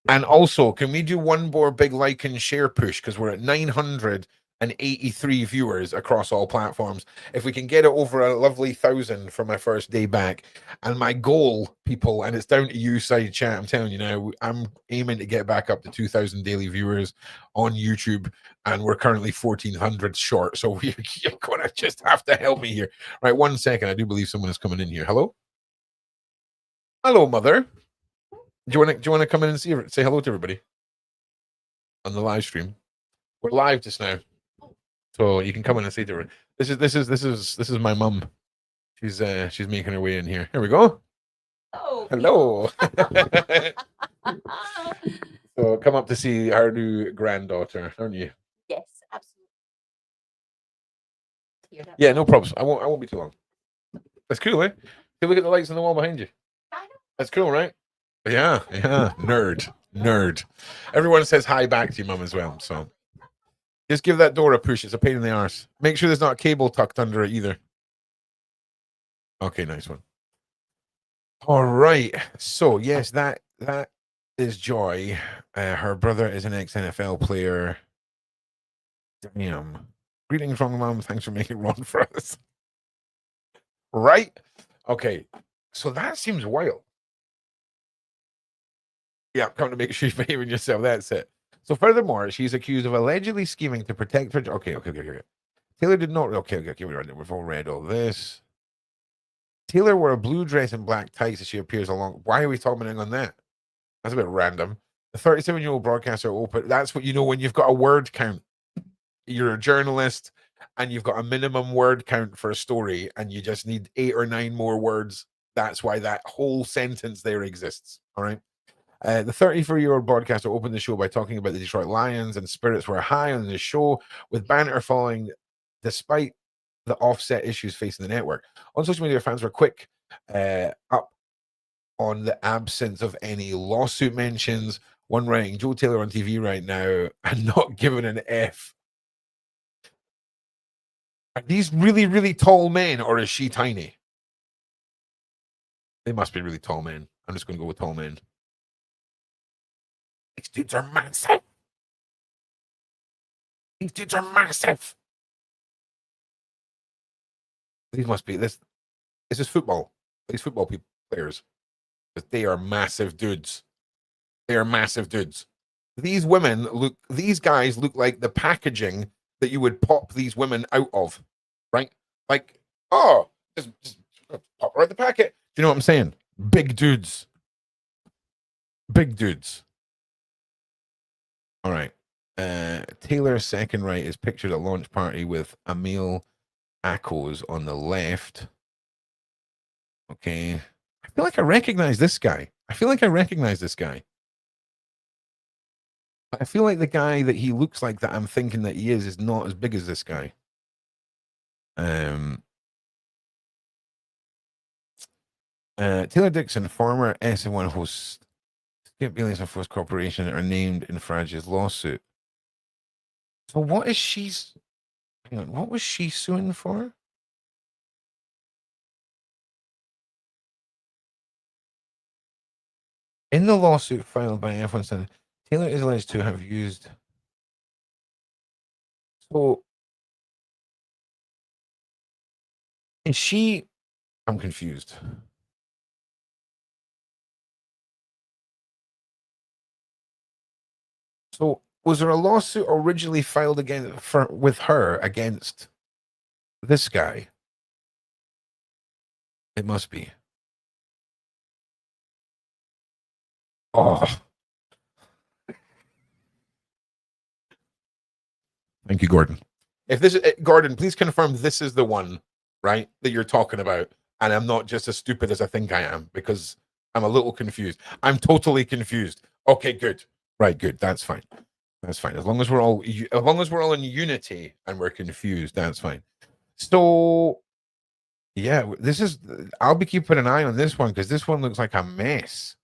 And also, can we do one more big like and share push? Because we're at 983 viewers across all platforms. If we can get it over a lovely 1,000 for my first day back. And my goal, people, and it's down to you, side chat, I'm telling you now, I'm aiming to get back up to 2,000 daily viewers on YouTube. And we're currently 1,400 short. So you're going to just have to help me here. Right, 1 second. I do believe someone is coming in here. Hello? Hello, mother. Do you want to come in and say hello to everybody on the live stream? We're live just now, so you can come in and say to her. This is my mum. She's making her way in here. Here we go. Oh, hello. So come up to see our new granddaughter, aren't you? Yes, absolutely. Yeah, no problems. I won't be too long. That's cool, eh? Hey, look at the lights on the wall behind you. I know. That's cool, right? Yeah. Nerd. Everyone says hi back to you, mum, as well. So just give that door a push. It's a pain in the arse. Make sure there's not a cable tucked under it either. Okay, nice one. All right. So yes, that is Joy. Her brother is an ex-NFL player. Damn. Greetings from mum. Thanks for making Ron for us. Right? Okay. So that seems wild. Yeah, come to make sure you're behaving yourself. That's it. So furthermore, she's accused of allegedly scheming to protect her. Okay. Taylor did not. Okay. We've all read all this. Taylor wore a blue dress and black tights as she appears along. Why are we commenting on that? That's a bit random. The 37-year-old broadcaster open. That's what you know when you've got a word count. You're a journalist and you've got a minimum word count for a story, and you just need 8 or 9 more words. That's why that whole sentence there exists. All right. The 34-year-old broadcaster opened the show by talking about the Detroit Lions, and spirits were high on the show, with banter following despite the offset issues facing the network. On social media, fans were quick up on the absence of any lawsuit mentions. One writing, Joe Taylor on TV right now and not given an F. Are these really, really tall men, or is she tiny? They must be really tall men. I'm just going to go with tall men. These dudes are massive. These dudes are massive. These must be this. This is football. These football players, but they are massive dudes. They are massive dudes. These guys look like the packaging that you would pop these women out of, right? Like, oh, just pop right the packet. Do you know what I'm saying? Big dudes. Big dudes. All right. Taylor's second right is pictured at launch party with Emil Akos on the left. Okay. I feel like I recognize this guy. I feel like the guy that he looks like that I'm thinking that he is not as big as this guy. Taylor Dixon, former SM1 host, Skip Bayless and Force Corporation are named in Farage's lawsuit. So what is what was she suing for? In the lawsuit filed by F1 Sun, Taylor is alleged to have used. So is she? I'm confused. So was there a lawsuit originally filed with her against this guy? It must be. Oh. Thank you, Gordon. If this is Gordon, please confirm this is the one, right, that you're talking about, and I'm not just as stupid as I think I am, because I'm a little confused. I'm totally confused. Okay, good. Right, good. That's fine. That's fine. As long as we're all in unity and we're confused, that's fine. So yeah, I'll be keeping an eye on this one because this one looks like a mess.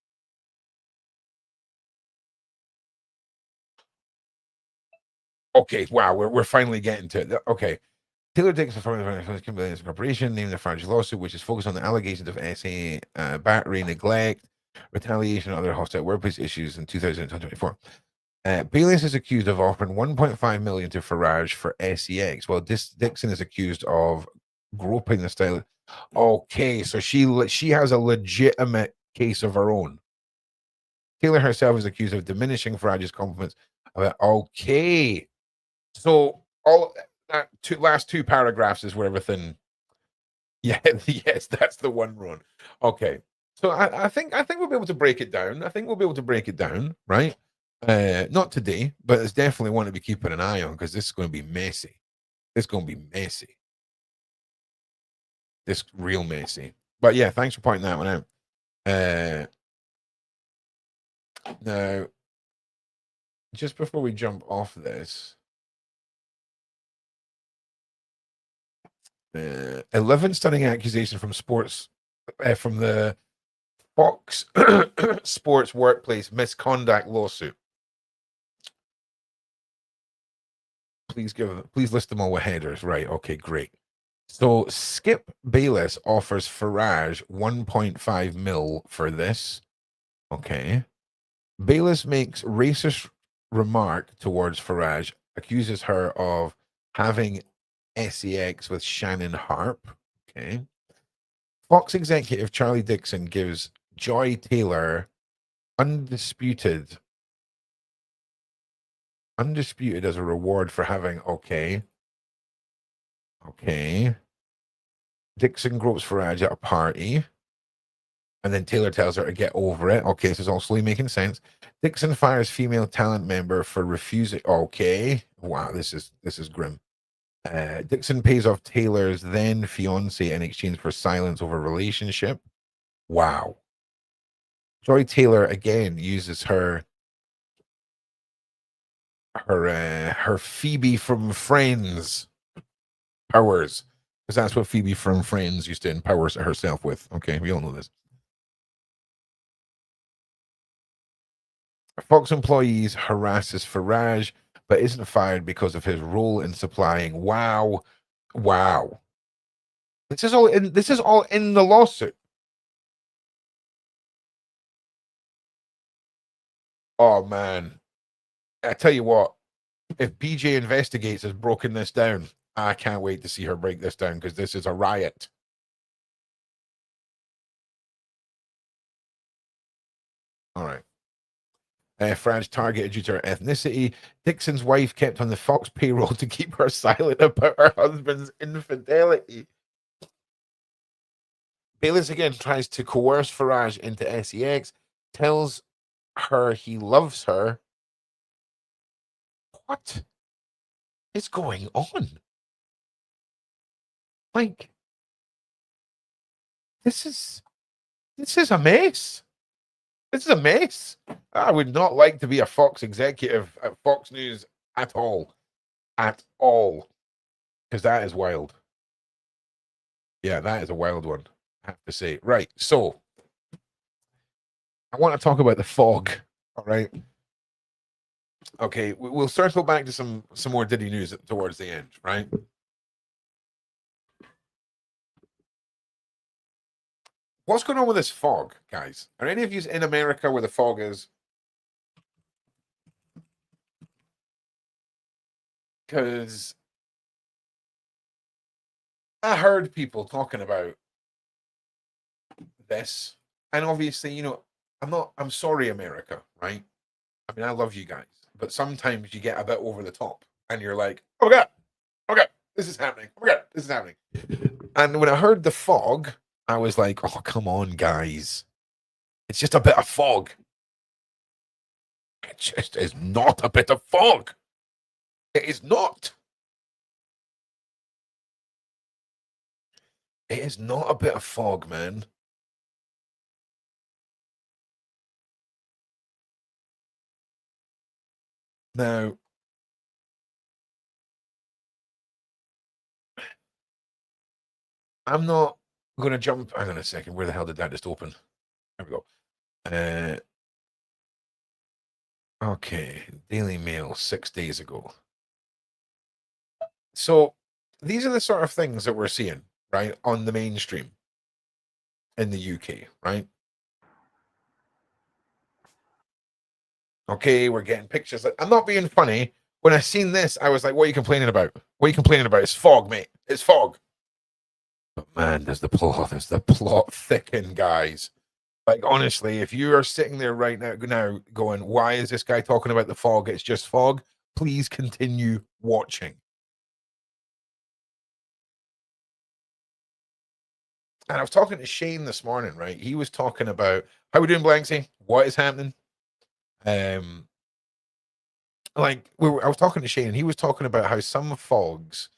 Okay, wow, we're finally getting to it. Okay. Taylor Dixon from the Corporation named the Farage lawsuit, which is focused on the allegations of SA battery, neglect, retaliation, and other hostile workplace issues in 2024. Bayless is accused of offering $1.5 million to Farage for SEX, while Dixon is accused of groping the style. Okay, so she has a legitimate case of her own. Taylor herself is accused of diminishing Farage's compliments. Okay, so all that last two paragraphs is where everything. Yeah, yes, that's the one, Ron. Okay, so I think we'll be able to break it down. Right? Not today, but it's definitely one to be keeping an eye on because this is going to be messy. It's going to be messy. This real messy. But yeah, thanks for pointing that one out. Now, just before we jump off this, 11 stunning accusations from the Fox Sports workplace misconduct lawsuit. Please list them all with headers. Right. Okay, great. So Skip Bayless offers Farage 1.5 mil for this. Okay. Bayless makes racist remark towards Farage, accuses her of having SEX with Shannon Harp. Okay. Fox executive Charlie Dixon gives Joy Taylor Undisputed as a reward for having okay. Dixon gropes Farage at a party. And then Taylor tells her to get over it. Okay, so it's all slowly making sense. Dixon fires female talent member for refusing. Okay. Wow, this is grim. Dixon pays off Taylor's then fiance in exchange for silence over relationship. Wow. Joy Taylor again uses her Phoebe from Friends powers, because that's what Phoebe from Friends used to empower herself with. Okay, we all know this. Fox employees harasses Farage, but isn't fired because of his role in supplying. Wow. This is all in the lawsuit. Oh man, I tell you what, if BJ Investigates has broken this down, I can't wait to see her break this down, because this is a riot. All right. Fran's targeted due to her ethnicity. Dixon's wife kept on the Fox payroll to keep her silent about her husband's infidelity. Bayless again tries to coerce Farage into sex, tells her he loves her. What is going on? Like, this is a mess. This is a mess. I would not like to be a Fox executive at Fox News at all. At all. Because that is wild. Yeah, that is a wild one, I have to say. Right, so I want to talk about the fog. All right. Okay, we'll circle back to some more Diddy news towards the end, right? What's going on with this fog, guys? Are any of you in America where the fog is? Because I heard people talking about this, and obviously, you know, I'm sorry, America, right? I mean, I love you guys, but sometimes you get a bit over the top, and you're like, oh my God, this is happening. Oh my God, this is happening. And when I heard the fog, I was like, oh, come on, guys. It's just a bit of fog. It just is not a bit of fog. It is not. It is not a bit of fog, man. Now, I'm not going to jump. Hang on a second. Where the hell did that just open? There we go. Okay. Daily Mail 6 days ago. So these are the sort of things that we're seeing, right, on the mainstream in the UK, right? Okay, we're getting pictures. I'm not being funny. When I seen this, I was like, what are you complaining about? What are you complaining about? It's fog, mate. It's fog. But man, there's the plot thicken, guys. Like, honestly, if you are sitting there right now going, why is this guy talking about the fog? It's just fog. Please continue watching. And I was talking to Shane this morning, right? He was talking about, how we doing, Blanksy? What is happening? I was talking to Shane, and he was talking about how some fogs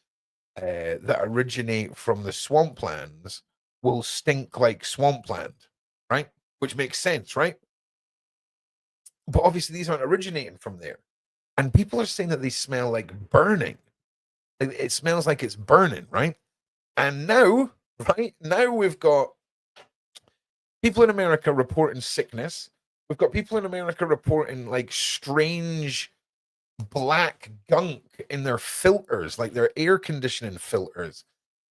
that originate from the swamplands will stink like swampland, right? Which makes sense, right? But obviously these aren't originating from there. And people are saying that they smell like burning. It smells like it's burning, right? And now, right? Now we've got people in America reporting sickness. We've got people in America reporting like strange black gunk in their filters, like their air conditioning filters.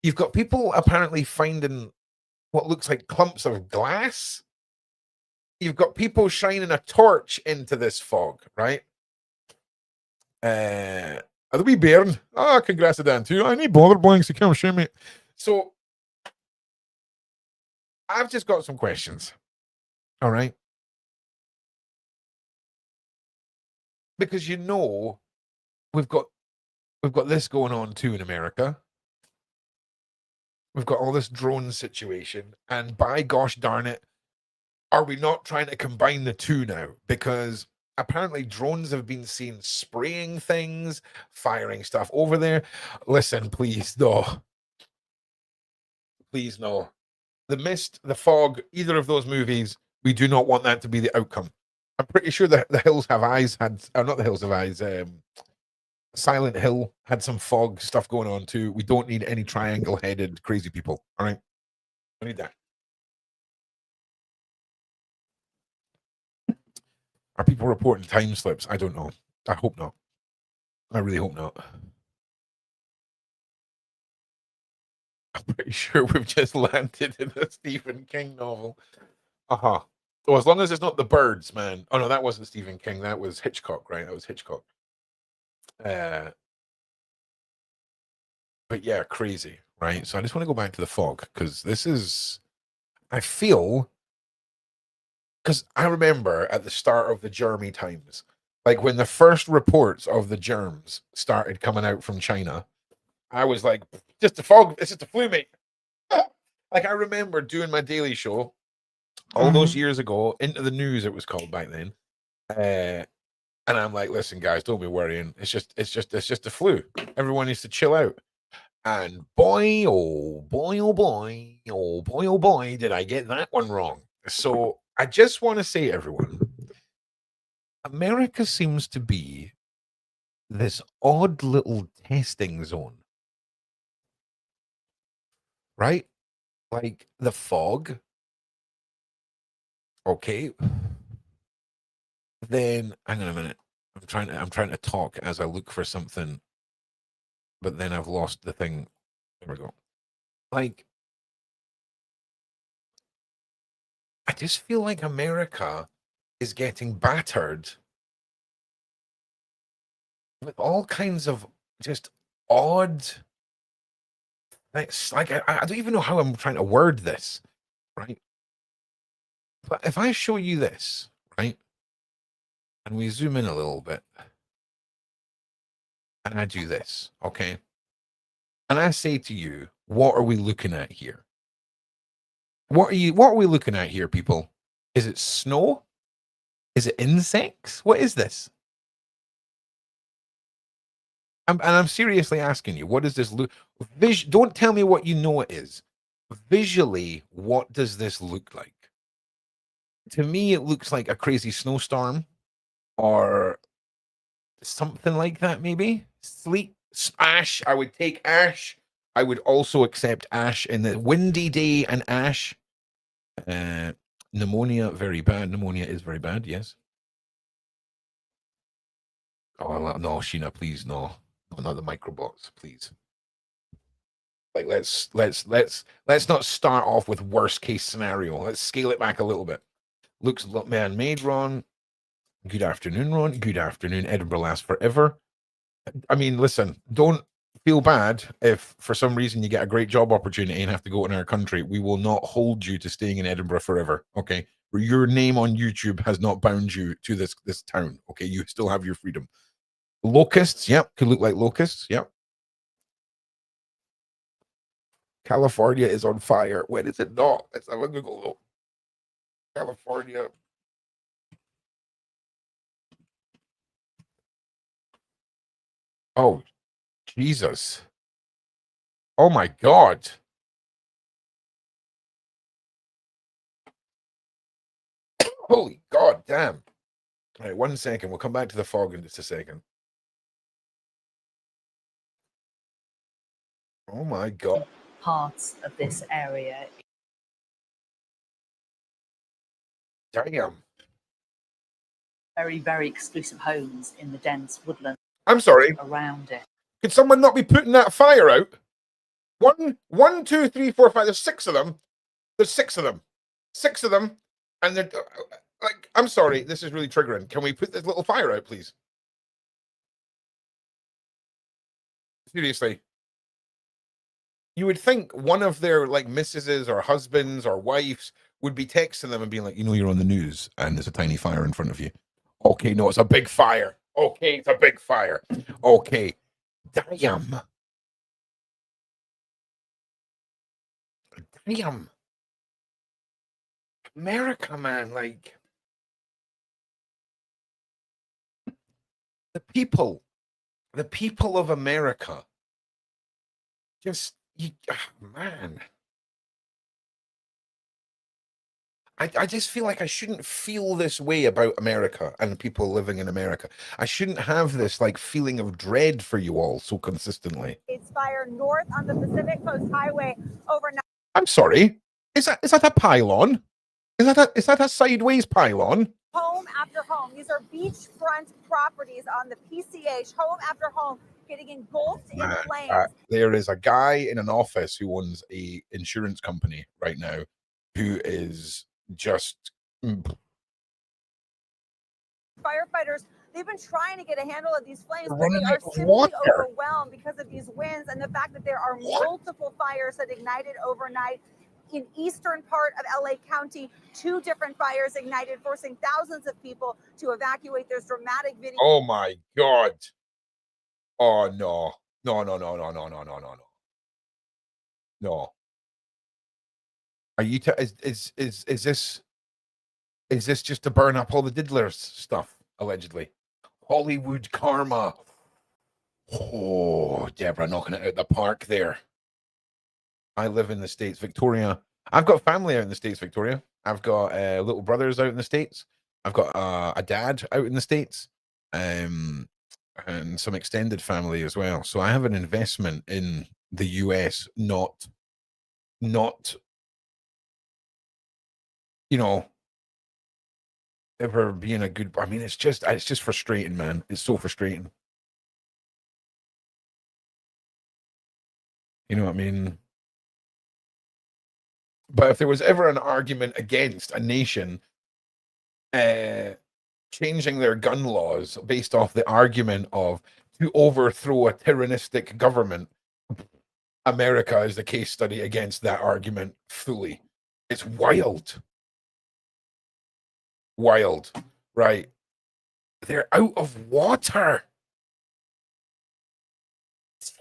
You've got people apparently finding what looks like clumps of glass. You've got people shining a torch into this fog, right? Are the wee bairn? Ah, congrats to Dan too. I need bother blanks to come show me. So I've just got some questions. All right. because you know we've got this going on too in America. We've got all this drone situation, and by gosh darn it, are we not trying to combine the two now? Because apparently drones have been seen spraying things, firing stuff over there. Listen, please, no. Please, no. The Mist, The Fog, either of those movies, we do not want that to be the outcome. I'm pretty sure that The Hills Have Eyes had, not The Hills Have Eyes, Silent Hill had some fog stuff going on too. We don't need any triangle-headed crazy people. All right, we need that. Are people reporting time slips? I don't know. I hope not. I really hope not. I'm pretty sure we've just landed in a Stephen King novel. Uh-huh. Well, as long as it's not The Birds, man. Oh no, that wasn't Stephen King. That was Hitchcock, right? That was Hitchcock. But yeah, crazy, right? So I just want to go back to The Fog because this is, I feel, because I remember at the start of the Jeremy times, like when the first reports of the germs started coming out from China, I was like, just a fog, it's just a flu, mate. Like I remember doing my daily show all those years ago, Into the News it was called back then. And I'm like, listen, guys, don't be worrying. It's just a flu. Everyone needs to chill out. And boy, oh boy, oh boy, oh boy, oh boy, did I get that one wrong. So I just want to say, everyone, America seems to be this odd little testing zone. Right? Like The Fog. Okay. Then hang on a minute. I'm trying to talk as I look for something, but then I've lost the thing. There we go. Like, I just feel like America is getting battered with all kinds of just odd. It's like I don't even know how I'm trying to word this, right? But if I show you this, right, and we zoom in a little bit, and I do this, okay, and I say to you, what are we looking at here? What are we looking at here, people? Is it snow? Is it insects? What is this? I'm seriously asking you, what does this look? Don't tell me what you know it is. Visually, what does this look like? To me, it looks like a crazy snowstorm or something like that, maybe. Sleet, ash. I would take ash. I would also accept ash in the windy day and ash. Pneumonia, very bad. Pneumonia is very bad, yes. Oh, no, Sheena, please, no. No, not the microbots, please. Like, let's not start off with worst case scenario. Let's scale it back a little bit. Looks man-made, Ron. Good afternoon, Ron. Good afternoon. Edinburgh lasts forever. I mean, listen, don't feel bad if for some reason you get a great job opportunity and have to go in our country. We will not hold you to staying in Edinburgh forever. Okay. Your name on YouTube has not bound you to this town. Okay. You still have your freedom. Locusts, yep. Could look like locusts, yep. California is on fire. When is it not? Let's have a Google though. California. Oh, Jesus. Oh my God. Holy God damn. All right, 1 second. We'll come back to The Fog in just a second. Oh my God. Parts of this area. Damn. Very, very exclusive homes in the dense woodland. I'm sorry. Around it. Could someone not be putting that fire out? One, 2, 3, 4, 5. There's 6 of them. There's 6 of them. 6 of them. And they're like, I'm sorry. This is really triggering. Can we put this little fire out, please? Seriously. You would think one of their like missuses or husbands or wives would be texting them and being like, you know, you're on the news and there's a tiny fire in front of you. Okay, no, it's a big fire. Okay, it's a big fire. Okay. Damn. Damn. America, man, like the people of America just man. I just feel like I shouldn't feel this way about America and the people living in America. I shouldn't have this like feeling of dread for you all so consistently. It's fire north on the Pacific Coast Highway overnight. I'm sorry. Is that a pylon? Is that a sideways pylon? Home after home. These are beachfront properties on the PCH. Home after home getting engulfed in flames. There is a guy in an office who owns a insurance company right now who is just Firefighters, they've been trying to get a handle of these flames, but running they are out of simply water. overwhelmed because of these winds and the fact that there are multiple fires that ignited overnight in eastern part of LA County. 2 different fires ignited, forcing thousands of people to evacuate. There's dramatic video. Oh my God. Oh no. No. Are you is this just to burn up all the diddlers stuff, allegedly? Hollywood karma. Oh, Deborah knocking it out the park there. I live in the States, Victoria. I've got family out in the States, Victoria. I've got little brothers out in the States. I've got a dad out in the States, and some extended family as well. So I have an investment in the US, not ever being a good. I mean, it's just frustrating, man. It's so frustrating. You know what I mean? But if there was ever an argument against a nation changing their gun laws based off the argument of to overthrow a tyrannistic government, America is the case study against that argument fully. It's wild. Wild. Right. They're out of water.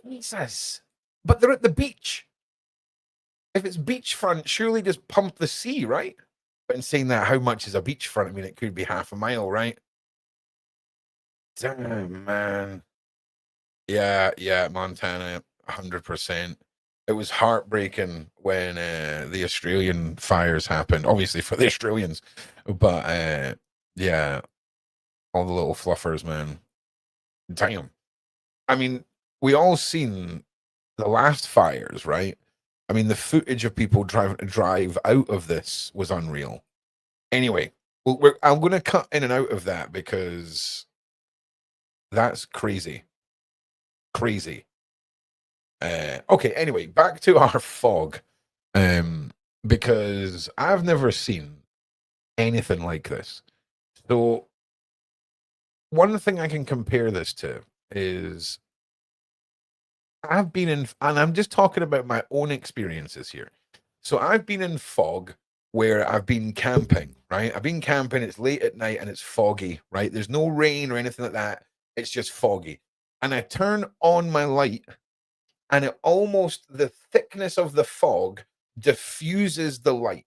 Jesus. But they're at the beach. If it's beachfront, surely just pump the sea, right? But in saying that, how much is a beachfront? I mean, it could be half a mile, right? Damn, man. Yeah, Montana, 100%. It was heartbreaking when the Australian fires happened, obviously for the Australians, but yeah, all the little fluffers, man. Damn. I mean, we all seen the last fires, right? I mean, the footage of people driving to drive out of this was unreal. Anyway, I'm going to cut in and out of that because that's crazy. Crazy. Okay, anyway, back to our fog. Because I've never seen anything like this. So, one thing I can compare this to is I've been in, and I'm just talking about my own experiences here. So I've been in fog where I've been camping, right? I've been camping, it's late at night and it's foggy, right? There's no rain or anything like that. It's just foggy. And I turn on my light and it almost, the thickness of the fog diffuses the light.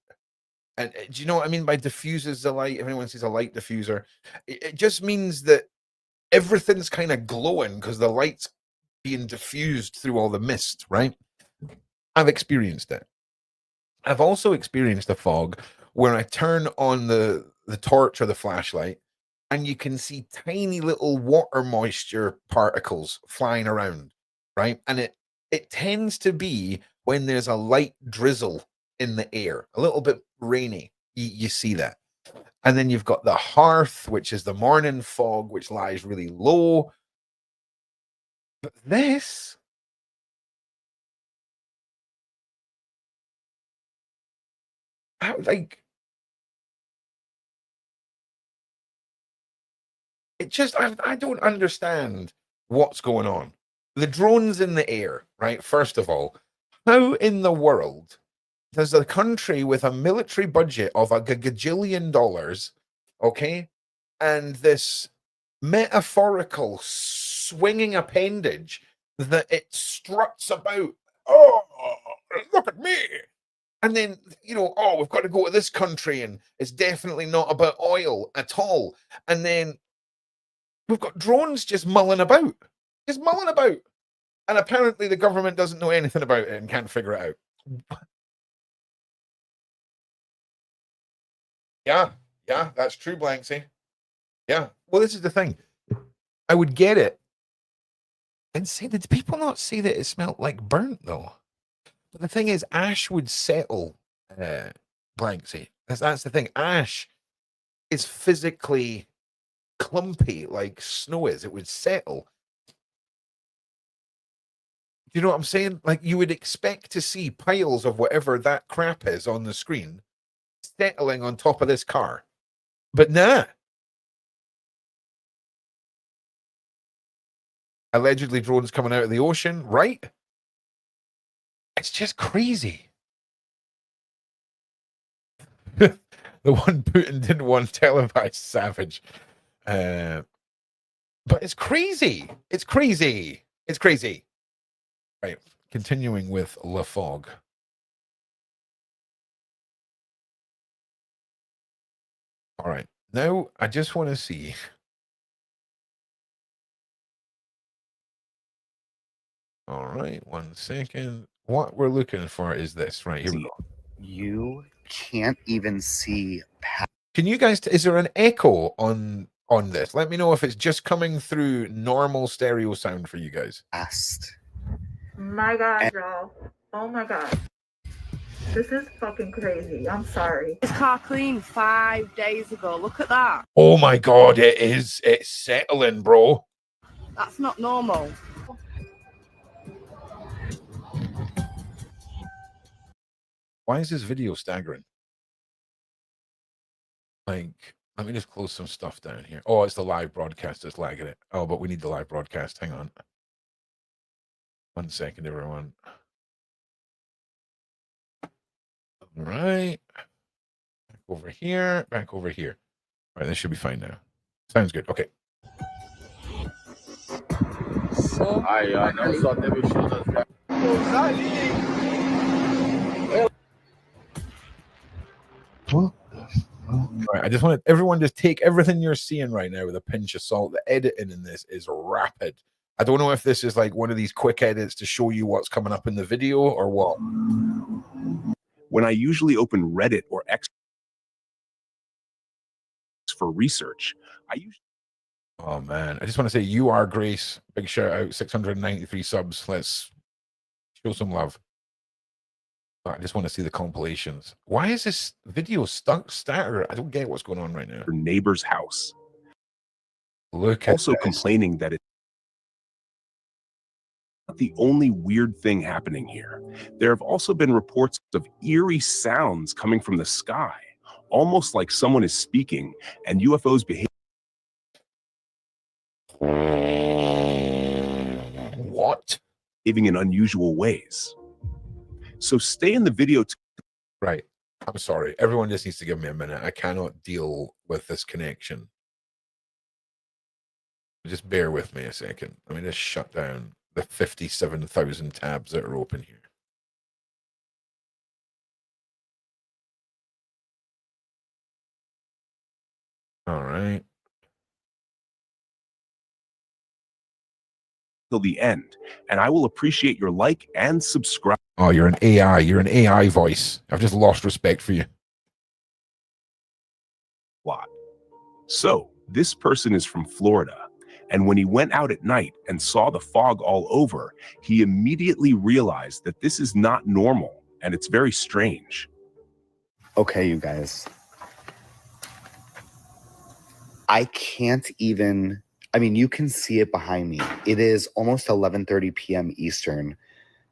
And do you know what I mean by diffuses the light? If anyone sees a light diffuser, it just means that everything's kind of glowing because the light's being diffused through all the mist, right? I've experienced it. I've also experienced a fog where I turn on the torch or the flashlight and you can see tiny little water moisture particles flying around, right? And it tends to be when there's a light drizzle in the air, a little bit rainy. You see that. And then you've got the hearth, which is the morning fog, which lies really low. But this, like, it just, I don't understand what's going on. The drone's in the air, right? First of all, how in the world does a country with a military budget of a gajillion dollars, okay, and this metaphorical swinging appendage that it struts about. Oh, look at me. And then, you know, oh, we've got to go to this country and it's definitely not about oil at all. And then we've got drones just mulling about. And apparently the government doesn't know anything about it and can't figure it out. Yeah, that's true, Blanksy. Yeah. Well, this is the thing. I would get it. And say, did people not say that it smelled like burnt, though? But the thing is, ash would settle, Blanksy. That's the thing. Ash is physically clumpy like snow is. It would settle. Do you know what I'm saying? Like, you would expect to see piles of whatever that crap is on the screen settling on top of this car. But nah. Allegedly drones coming out of the ocean, right? It's just crazy. The one Putin didn't want televised, savage. But it's crazy. It's crazy. It's crazy. Right. Continuing with La Fog. All right. Now, I just want to see. All right. 1 second. What we're looking for is this. Right. Here we go. You can't even see past. Can you guys, is there an echo on this? Let me know if it's just coming through normal stereo sound for you guys. My God, y'all. Oh my God. This is fucking crazy. I'm sorry. This car cleaned 5 days ago. Look at that. Oh my God, it is. It's settling, bro. That's not normal. Why is this video staggering? Like, let me just close some stuff down here. Oh, it's the live broadcast that's lagging it. Oh, but we need the live broadcast. Hang on. 1 second, everyone. All right. Back over here. Back over here. All right, this should be fine now. Sounds good. Okay. Right, I just want everyone to take everything you're seeing right now with a pinch of salt. The editing in this is rapid. I don't know if this is like one of these quick edits to show you what's coming up in the video or what. When I usually open Reddit or X for research, I usually. Oh man, I just want to say you are Grace. Big shout out, 693 subs. Let's show some love. I just want to see the compilations. Why is this video stutter? I don't get what's going on right now. Your neighbor's house. Look at also complaining that it's not the only weird thing happening here. There have also been reports of eerie sounds coming from the sky, almost like someone is speaking, and UFOs behave. What? Behaving in unusual ways. So stay in the video. Right. I'm sorry. Everyone just needs to give me a minute. I cannot deal with this connection. Just bear with me a second. Let me just shut down the 57,000 tabs that are open here. All right. Till the end, and I will appreciate your like and subscribe. Oh, you're an AI. You're an AI voice. I've just lost respect for you. So this person is from Florida, and when he went out at night and saw the fog all over, he immediately realized that this is not normal and it's very strange. Okay, you guys. I can't even. I mean, you can see it behind me. It is almost 11:30 p.m. Eastern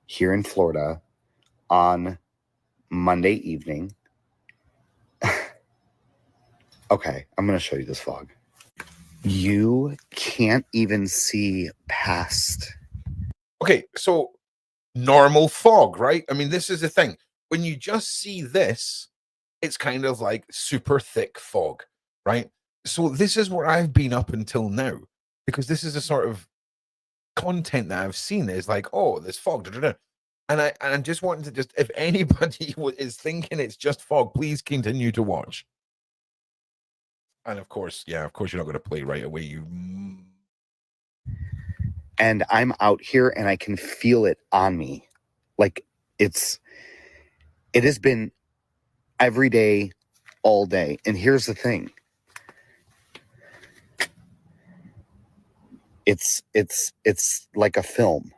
here in Florida on Monday evening. Okay, I'm going to show you this fog. You can't even see past. Okay, so normal fog, right? I mean, this is the thing. When you just see this, it's kind of like super thick fog, right? So this is where I've been up until now, because this is the sort of content that I've seen is like, oh, there's fog, da, da, da. And I'm just wanting to just, if anybody is thinking it's just fog, please continue to watch. And of course, yeah, of course you're not going to play right away. And I'm out here and I can feel it on me. Like it has been every day, all day. And here's the thing. It's like a film.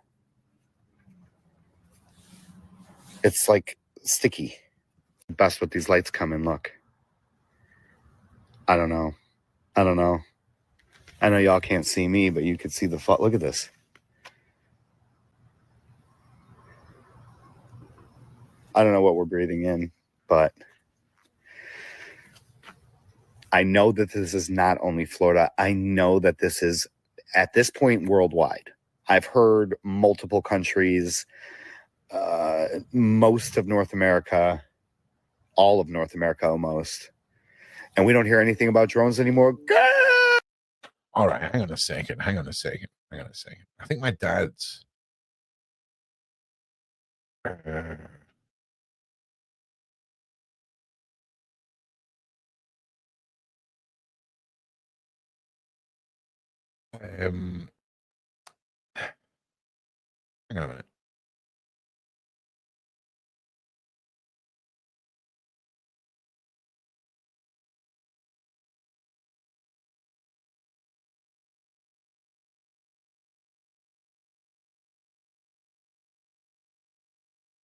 It's like sticky. Best with these lights come in. Look. I don't know. I know y'all can't see me, but you could see the look at this. I don't know what we're breathing in, but I know that this is not only Florida. I know that this is, at this point, worldwide. I've heard multiple countries, most of North America, all of North America almost. And we don't hear anything about drones anymore. All right, hang on a second. I think my dad's... hang on a minute.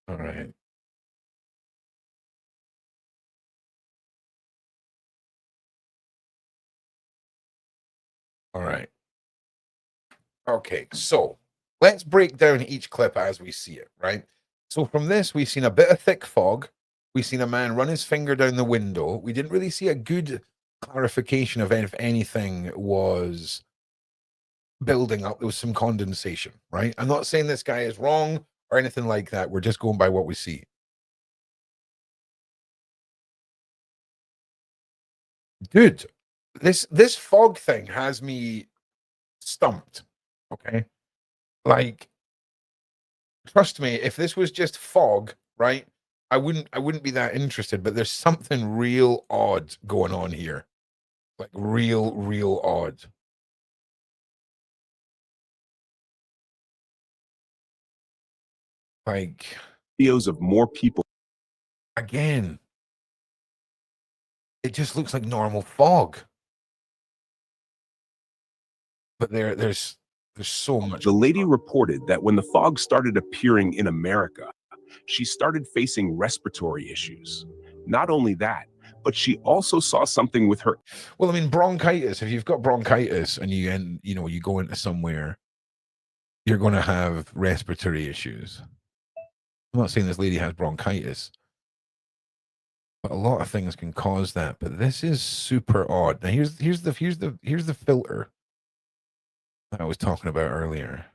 All right. All right. Okay, so let's break down each clip as we see it, right? So from this, we've seen a bit of thick fog. We've seen a man run his finger down the window. We didn't really see a good clarification of if anything was building up. There was some condensation, right? I'm not saying this guy is wrong or anything like that. We're just going by what we see. Dude, this fog thing has me stumped. Okay. Like, trust me, if this was just fog, right? I wouldn't be that interested, but there's something real odd going on here. Like real odd. Like videos of more people. Again, it just looks like normal fog. But there's so much. The lady reported that when the fog started appearing in America, she started facing respiratory issues. Not only that, but she also saw something with her. Well, I mean, bronchitis. If you've got bronchitis and you go into somewhere, you're going to have respiratory issues. I'm not saying this lady has bronchitis, but a lot of things can cause that. But this is super odd. Now here's the filter that I was talking about earlier.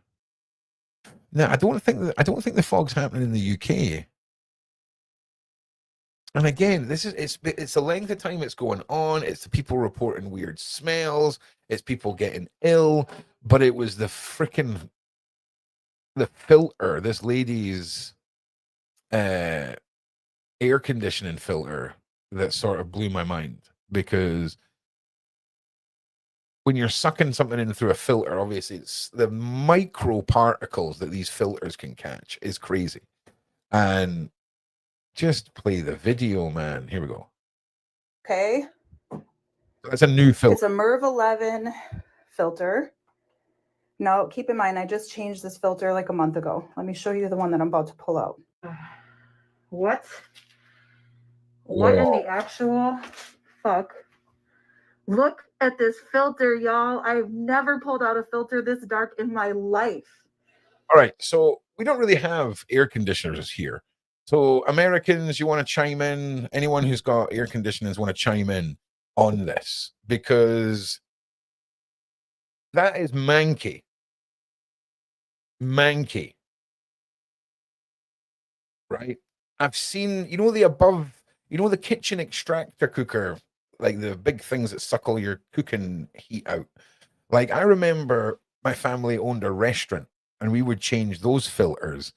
Now I don't think the fog's happening in the UK. And again, it's the length of time it's going on. It's the people reporting weird smells. It's people getting ill. But it was the filter. This lady's air conditioning filter that sort of blew my mind, because when you're sucking something in through a filter, obviously it's the micro particles that these filters can catch is crazy. And just play the video, man. Here we go. Okay. That's a new filter. It's a MERV 11 filter. Now, keep in mind, I just changed this filter like a month ago. Let me show you the one that I'm about to pull out. What? What in the actual fuck? Look at this filter, y'all. I've never pulled out a filter this dark in my life. All right, so we don't really have air conditioners here. So Americans, you want to chime in? Anyone who's got air conditioners want to chime in on this, because that is manky. Manky. Right? I've seen, the above, the kitchen extractor cooker like the big things that suck all your cooking heat out. Like I remember my family owned a restaurant and we would change those filters,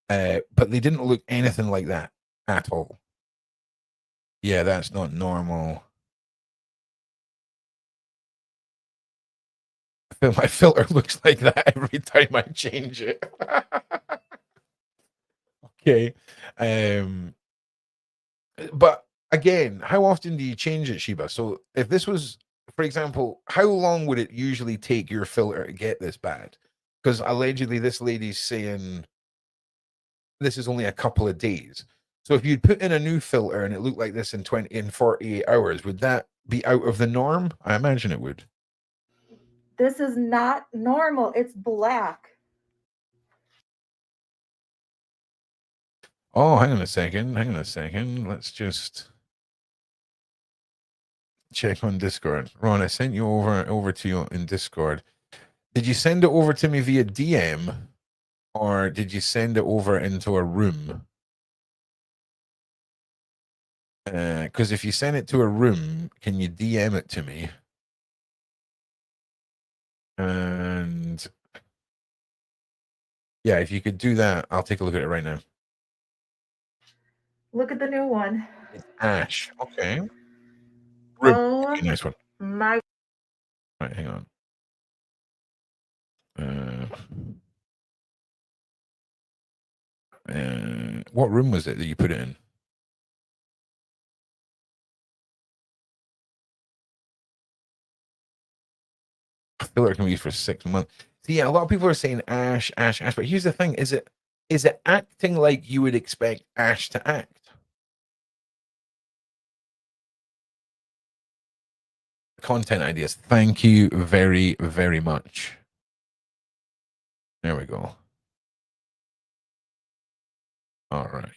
but they didn't look anything like that at all. Yeah, that's not normal. My filter looks like that every time I change it. Okay. But again, how often do you change it, Sheba? So if this was, for example, how long would it usually take your filter to get this bad? Because allegedly this lady's saying this is only a couple of days. So if you'd put in a new filter and it looked like this in 48 hours, would that be out of the norm? I imagine it would. This is not normal. It's black. Oh, hang on a second. Hang on a second. Let's just check on Discord. Ron, I sent you over to you in Discord. Did you send it over to me via DM or did you send it over into a room? Because if you send it to a room, can you DM it to me? And yeah, if you could do that, I'll take a look at it right now. Look at the new one. It's Ash. Okay. Room. Oh, Okay, nice one. my. All right, hang on. What room was it that you put it in? I feel like it can be used for 6 months. See, yeah, a lot of people are saying Ash, Ash, Ash, but here's the thing: is it acting like you would expect Ash to act? Content ideas. Thank you very, very much. There we go. All right.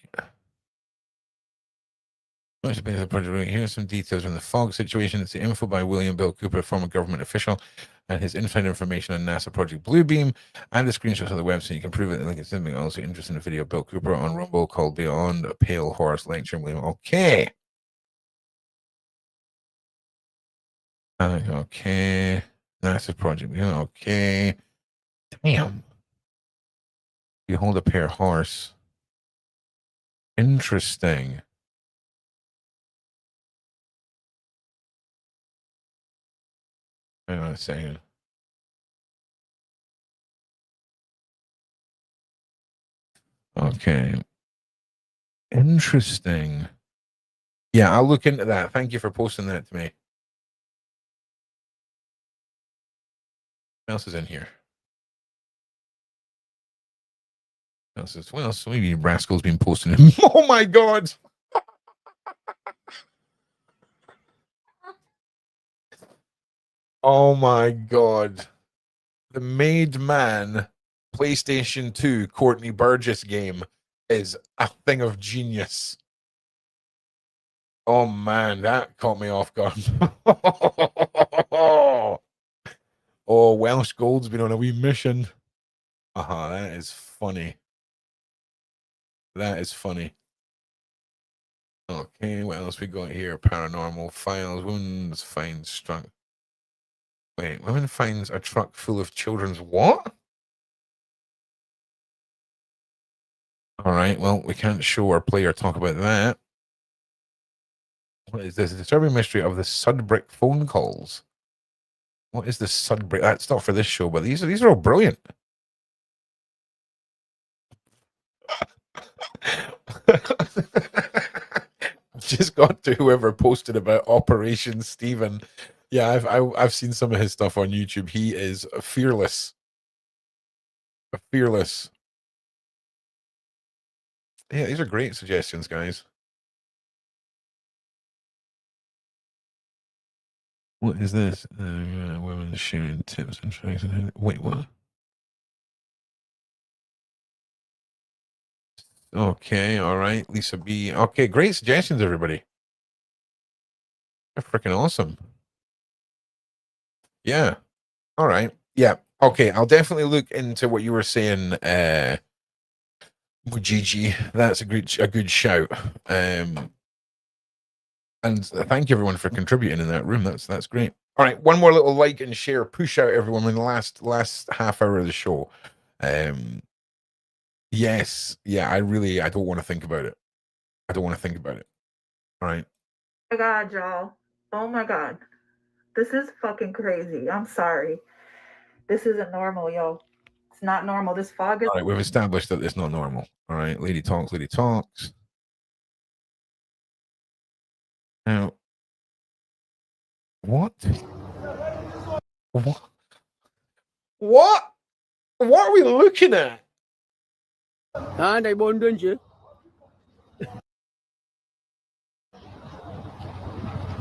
Here's some details from the fog situation. It's the info by William Bill Cooper, former government official, and his inside information on NASA Project Bluebeam, and the screenshots of the website. You can prove it. Link is something also interesting in the video. Bill Cooper on Rumble called Beyond a Pale Horse Lecture. William. Okay. Okay. NASA Project. Okay. Damn. You hold a pair horse. Interesting. Hang on a second. Okay. Interesting. Yeah, I'll look into that. Thank you for posting that to me. What else is in here? What else? Maybe Rascal's been posting him. Oh my god. Oh my god. The Made Man PlayStation 2 Courtney Burgess game is a thing of genius. Oh man, that caught me off guard. Oh, Welsh Gold's been on a wee mission. That is funny. That is funny. Okay, what else we got here? Paranormal files. Women's finds struck. Wait, women finds a truck full of children's what? All right, well, we can't show or play or talk about that. What is this? The disturbing mystery of the Sudbrick phone calls. What is the Sudbrick? That's not for this show, but these are all brilliant. Just got to whoever posted about Operation Stephen. Yeah, I've seen some of his stuff on YouTube. He is fearless. Fearless. Yeah, these are great suggestions, guys. What is this? Women sharing tips and tricks. Wait, what? Okay, all right. Lisa B. Okay, great suggestions, everybody. They're freaking awesome. Yeah. All right. Yeah. Okay, I'll definitely look into what you were saying, Mujiji. That's a good shout. And thank you everyone for contributing in that room. That's great. All right, one more little like and share push out everyone in the last half hour of the show. Yes, yeah, I don't want to think about it. I don't want to think about it. All right. Oh my God, y'all. Oh my God. This is fucking crazy. I'm sorry. This isn't normal, yo. It's not normal. This fog is. All right, we've established that it's not normal. All right, lady talks, lady talks. Now, what? What? What? What are we looking at? And I won't, don't you?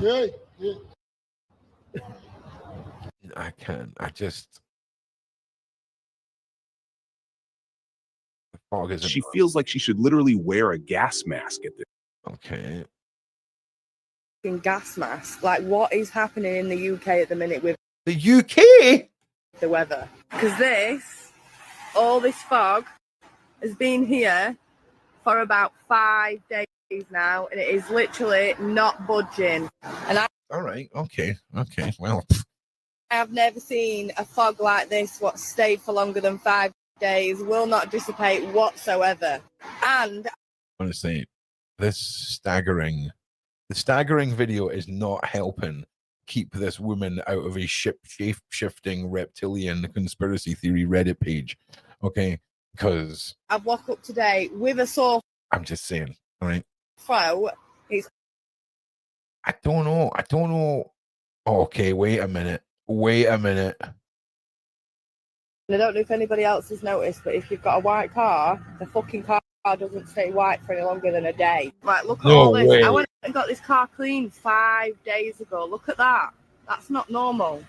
Yeah. I can't. I just. The fog isn't. She feels like she should literally wear a gas mask at this. Okay. Gas mask. Like, what is happening in the UK at the minute with the UK? The weather. Because all this fog has been here for about 5 days now, and it is literally not budging. And all right. Okay. Well, I have never seen a fog like this, what stayed for longer than 5 days, will not dissipate whatsoever. And I want to say the staggering video is not helping keep this woman out of a shifting reptilian conspiracy theory Reddit page. Okay, because I've woke up today with a sore I'm just saying, all right. throat. I don't know. Okay, wait a minute. And I don't know if anybody else has noticed, but if you've got a white car, the fucking car doesn't stay white for any longer than a day. Right, look at all this. Way. I went and got this car cleaned 5 days ago. Look at that. That's not normal.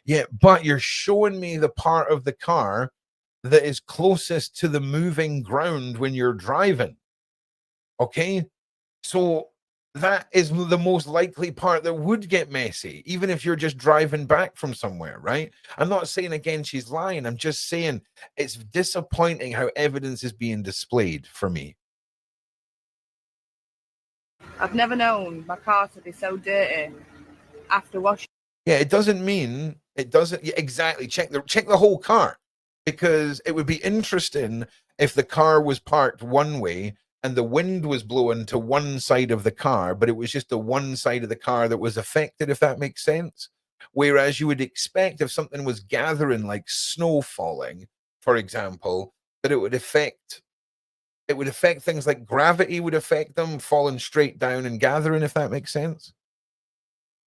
Yeah, but you're showing me the part of the car that is closest to the moving ground when you're driving. Okay? So that is the most likely part that would get messy, even if you're just driving back from somewhere, right? I'm not saying again she's lying. I'm just saying it's disappointing how evidence is being displayed for me. I've never known my car to be so dirty after washing. Yeah, it doesn't mean it doesn't. Yeah, exactly. Check the whole car, because it would be interesting if the car was parked one way and the wind was blowing to one side of the car, but it was just the one side of the car that was affected, if that makes sense. Whereas you would expect if something was gathering, like snow falling, for example, that it would affect things like gravity would affect them falling straight down and gathering, if that makes sense.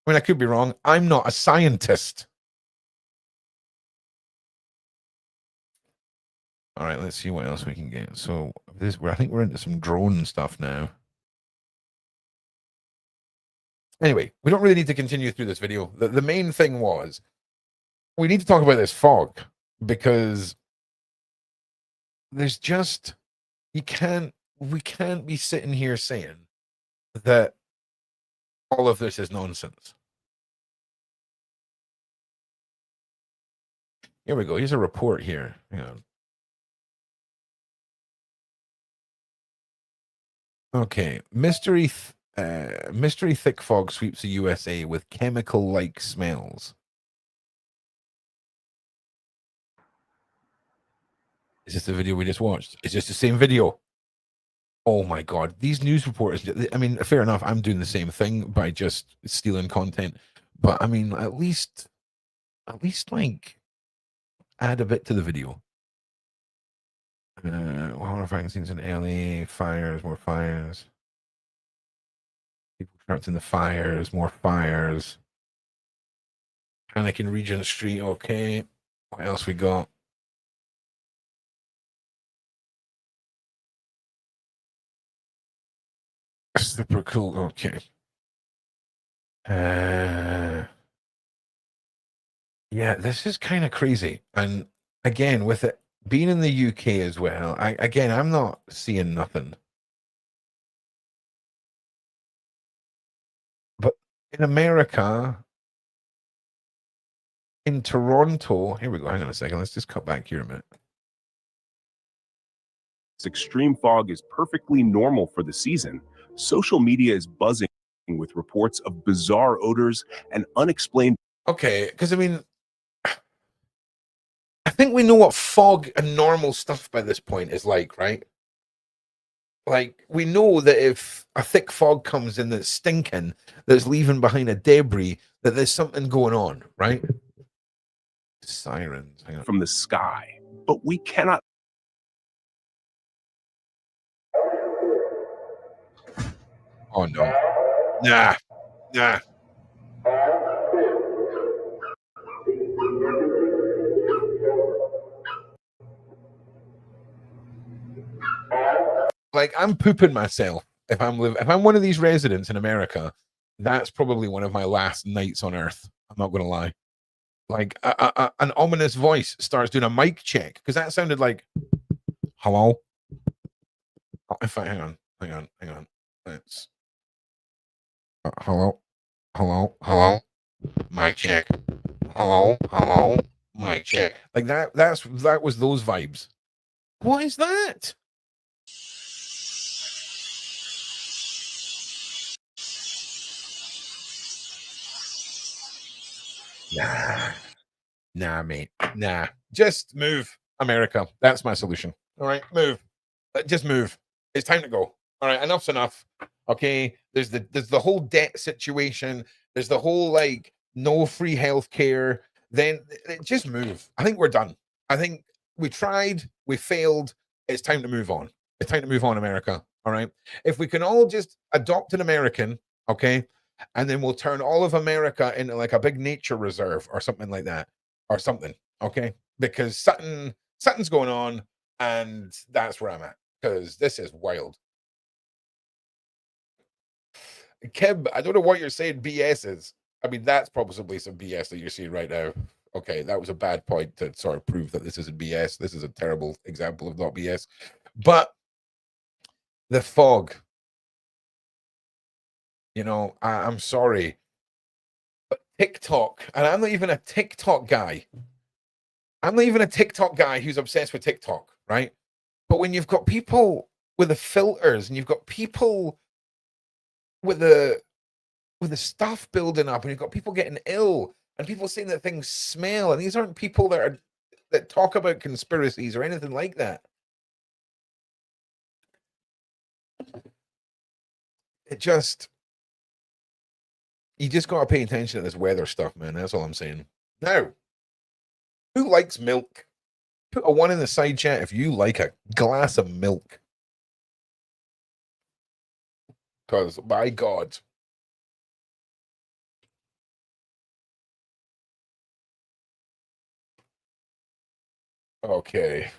I mean, I could be wrong. I'm not a scientist. All right, let's see what else we can get. So I think we're into some drone stuff now. Anyway, we don't really need to continue through this video. The main thing was we need to talk about this fog, because there's just we can't be sitting here saying that all of this is nonsense. Here we go. Here's a report here. Hang on. Okay, mystery thick fog sweeps the USA with chemical-like smells. Is this the video we just watched? Is this the same video? Oh my God, these news reporters, I mean, fair enough, I'm doing the same thing by just stealing content, but I mean, at least like add a bit to the video. Well, vaccines in LA, fires, more fires. People trapped in the fires, more fires. Panic in Regent Street, okay. What else we got? Super cool, okay. Yeah, this is kind of crazy. And again, with it being in the UK as well, I'm not seeing nothing. But in America, in Toronto, here we go. Hang on a second. Let's just cut back here a minute. This extreme fog is perfectly normal for the season. Social media is buzzing. with reports of bizarre odors and unexplained. Okay, because I mean, I think we know what fog and normal stuff by this point is like, right? Like, we know that if a thick fog comes in that's stinking, that's leaving behind a debris, that there's something going on, right? Sirens. Hang on. From the sky, but we cannot. Oh no. Nah. Like, I'm pooping myself if I'm one of these residents in America. That's probably one of my last nights on Earth. I'm not gonna lie. Like, an ominous voice starts doing a mic check, because that sounded like, hello. If I hang on. Let's hello, mic check. Hello, mic check. Like that was those vibes. What is that? Nah, mate. Nah. Just move, America. That's my solution. All right, move. Just move. It's time to go. All right, enough's enough. Okay. There's the whole debt situation. There's the whole like no free health care. Then just move. I think we're done. I think we tried, we failed. It's time to move on. It's time to move on, America. All right. If we can all just adopt an American, okay, and then we'll turn all of America into like a big nature reserve or something like that, or something. Okay, because something's going on, and that's where I'm at. Because this is wild. Kim, I don't know what you're saying BS is. I mean, that's probably some BS that you're seeing right now. Okay, that was a bad point to sort of prove that this isn't BS. This is a terrible example of not BS. But the fog, you know, I'm sorry, but TikTok, and I'm not even a TikTok guy. I'm not even a TikTok guy who's obsessed with TikTok, right? But when you've got people with the filters and you've got people with the stuff building up and you've got people getting ill and people saying that things smell, and these aren't people that talk about conspiracies or anything like that. You just got to pay attention to this weather stuff, man. That's all I'm saying. Now, who likes milk? Put a 1 in the side chat if you like a glass of milk. Because, by God. Okay.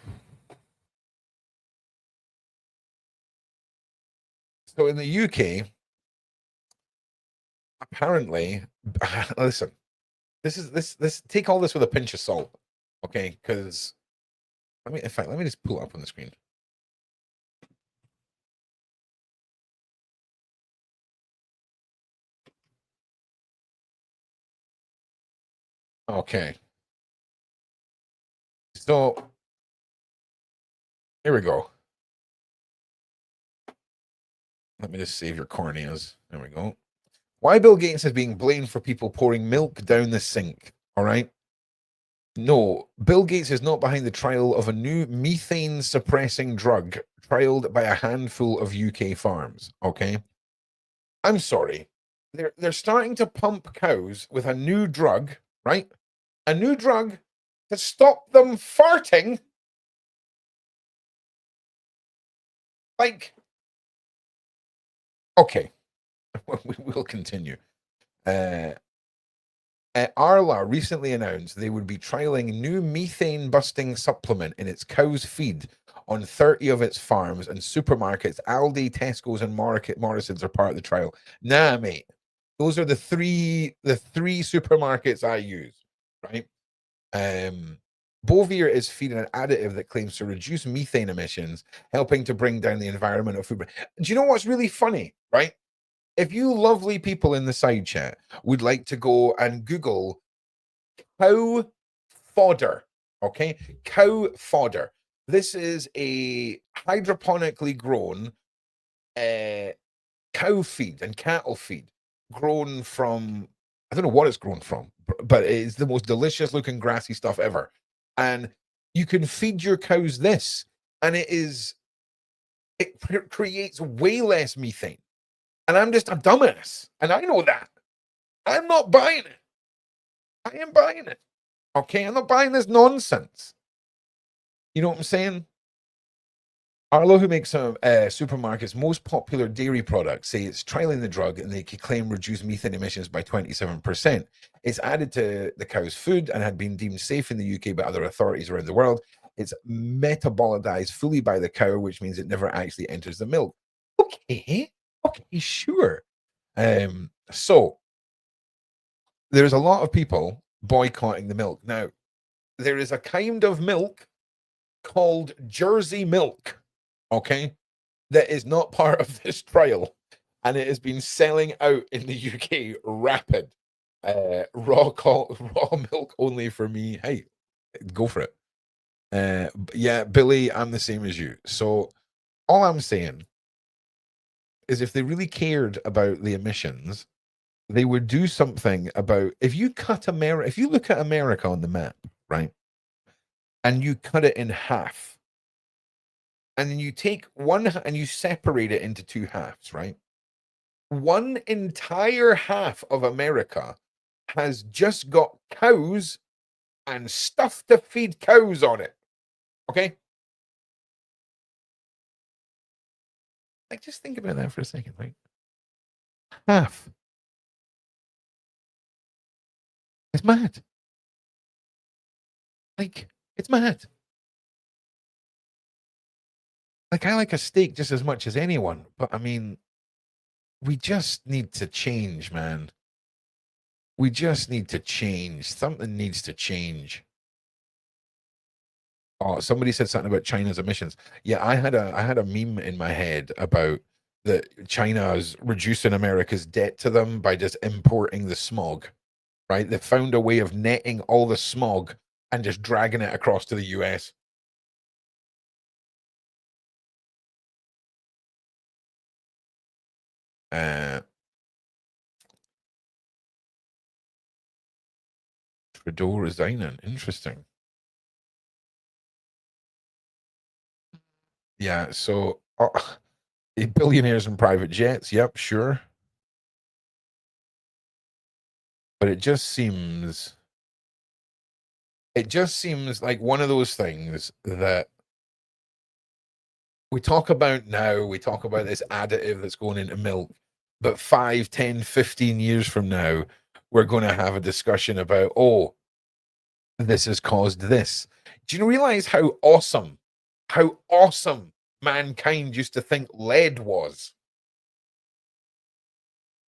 So in the UK, apparently, listen, this take all this with a pinch of salt, okay? Because let me just pull it up on the screen. Okay. So here we go. Let me just save your corneas. There we go. Why Bill Gates is being blamed for people pouring milk down the sink. All right. No, Bill Gates is not behind the trial of a new methane suppressing drug trialed by a handful of UK farms. Okay. I'm sorry. They're starting to pump cows with a new drug, right? A new drug to stop them farting. Like, okay. We will continue. Arla recently announced they would be trialing new methane busting supplement in its cow's feed on 30 of its farms and supermarkets. Aldi, Tesco's, and Morrison's are part of the trial. Nah, mate. Those are the three supermarkets I use, right? Bovir is feeding an additive that claims to reduce methane emissions, helping to bring down the environmental footprint. Do you know what's really funny, right? If you lovely people in the side chat would like to go and Google cow fodder, okay? Cow fodder. This is a hydroponically grown cow feed and cattle feed. grown from, I don't know what it's grown from, but it's the most delicious looking grassy stuff ever. And you can feed your cows this, and it creates way less methane. And I'm just a dumbass, and I know that. I'm not buying it. I am buying it. Okay, I'm not buying this nonsense. You know what I'm saying? Arlo, who makes some supermarkets' most popular dairy products, say it's trialing the drug and they can claim reduce methane emissions by 27%. It's added to the cow's food and had been deemed safe in the UK by other authorities around the world. It's metabolized fully by the cow, which means it never actually enters the milk. Okay, sure. So there's a lot of people boycotting the milk. Now, there is a kind of milk called Jersey milk, okay, that is not part of this trial, and it has been selling out in the UK rapid. Raw milk only for me. Hey, go for it. Yeah, Billy, I'm the same as you. So all I'm saying is if they really cared about the emissions, they would do something about, if you look at America on the map, right, and you cut it in half, and then you take one and you separate it into two halves, right? One entire half of America has just got cows and stuff to feed cows on it. Okay? Like, just think about that for a second, right? Half. It's mad. Like, it's mad. Like, I like a steak just as much as anyone, but I mean, we just need to change, man. We just need to change. Something needs to change. Oh, somebody said something about China's emissions. Yeah, I had a meme in my head about that China is reducing America's debt to them by just importing the smog, right? They found a way of netting all the smog and just dragging it across to the US. Trudeau resigning. Interesting. Yeah, so billionaires in private jets. Yep, sure. But it just seems like one of those things that we talk about now. We talk about this additive that's going into milk, but 5, 10, 15 years from now, we're going to have a discussion about, oh, this has caused this. Do you realize how awesome mankind used to think lead was?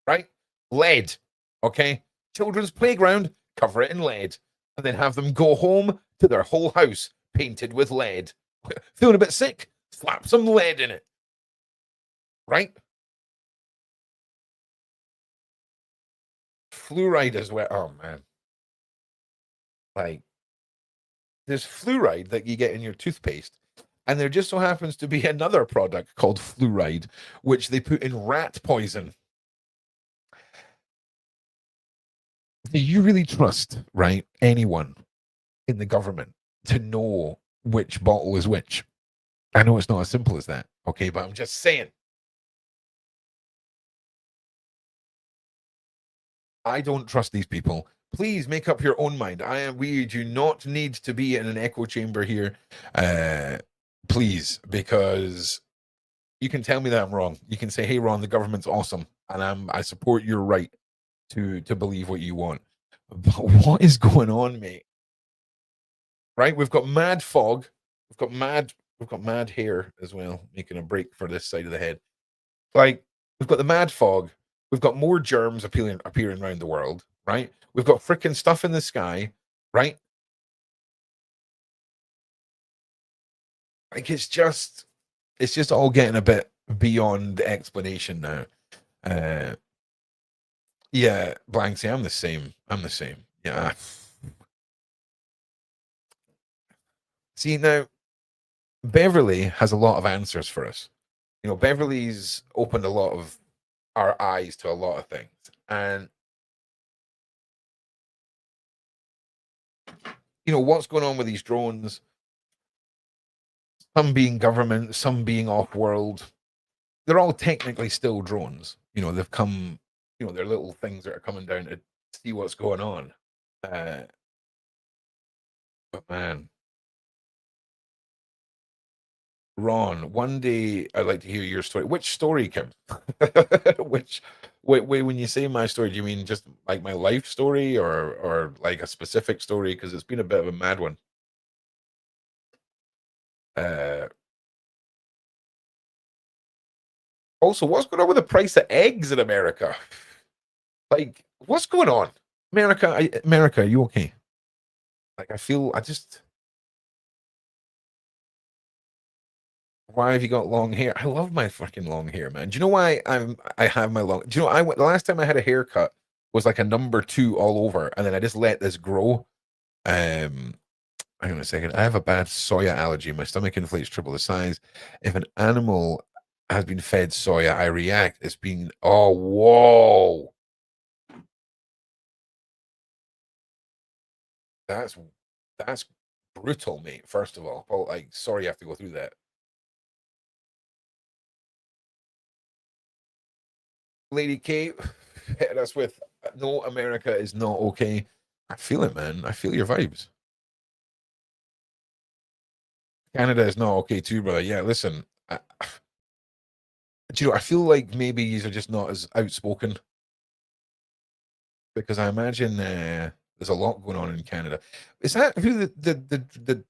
Right? Lead. Okay? Children's playground, cover it in lead, and then have them go home to their whole house painted with lead. Feeling a bit sick? Slap some lead in it. Right? Fluoride as well. Oh, man. Like, there's fluoride that you get in your toothpaste, and there just so happens to be another product called fluoride, which they put in rat poison. Do you really trust, right, anyone in the government to know which bottle is which? I know it's not as simple as that, okay, but I'm just saying. I don't trust these people. Please make up your own mind. We do not need to be in an echo chamber here, please, because you can tell me that I'm wrong. You can say, "Hey, Ron, the government's awesome, and I support your right to believe what you want." But what is going on, mate? Right? We've got mad fog. We've got mad hair as well, making a break for this side of the head. Like, we've got the mad fog. We've got more germs appearing around the world, right? We've got freaking stuff in the sky, right? Like, it's just all getting a bit beyond explanation now. Yeah, Blanksy, I'm the same. Yeah. See, now, Beverly has a lot of answers for us. You know, Beverly's opened a lot of our eyes to a lot of things. And you know what's going on with these drones? Some being government, some being off-world. They're all technically still drones. You know, they've come. You know, they're little things that are coming down to see what's going on. But man, Ron, one day I'd like to hear your story. Which story, Kim? Which, when you say my story, do you mean just like my life story, or like a specific story? Because it's been a bit of a mad one. Also, what's going on with the price of eggs in America? Like, what's going on? America, are you okay? Like, why have you got long hair? I love my fucking long hair, man. Do you know why I have my long? Do you know the last time I had a haircut was like a number 2 all over, and then I just let this grow. Hang on a second. I have a bad soya allergy. My stomach inflates triple the size. If an animal has been fed soya, I react. It's been whoa. That's brutal, mate. First of all, Paul, like, sorry you have to go through that. Lady Kate hit us with no, America is not okay. I feel it, man. I feel your vibes. Canada is not okay too, brother. Yeah, listen. Do you know, I feel like maybe you are just not as outspoken, because I imagine there's a lot going on in Canada. Is that who the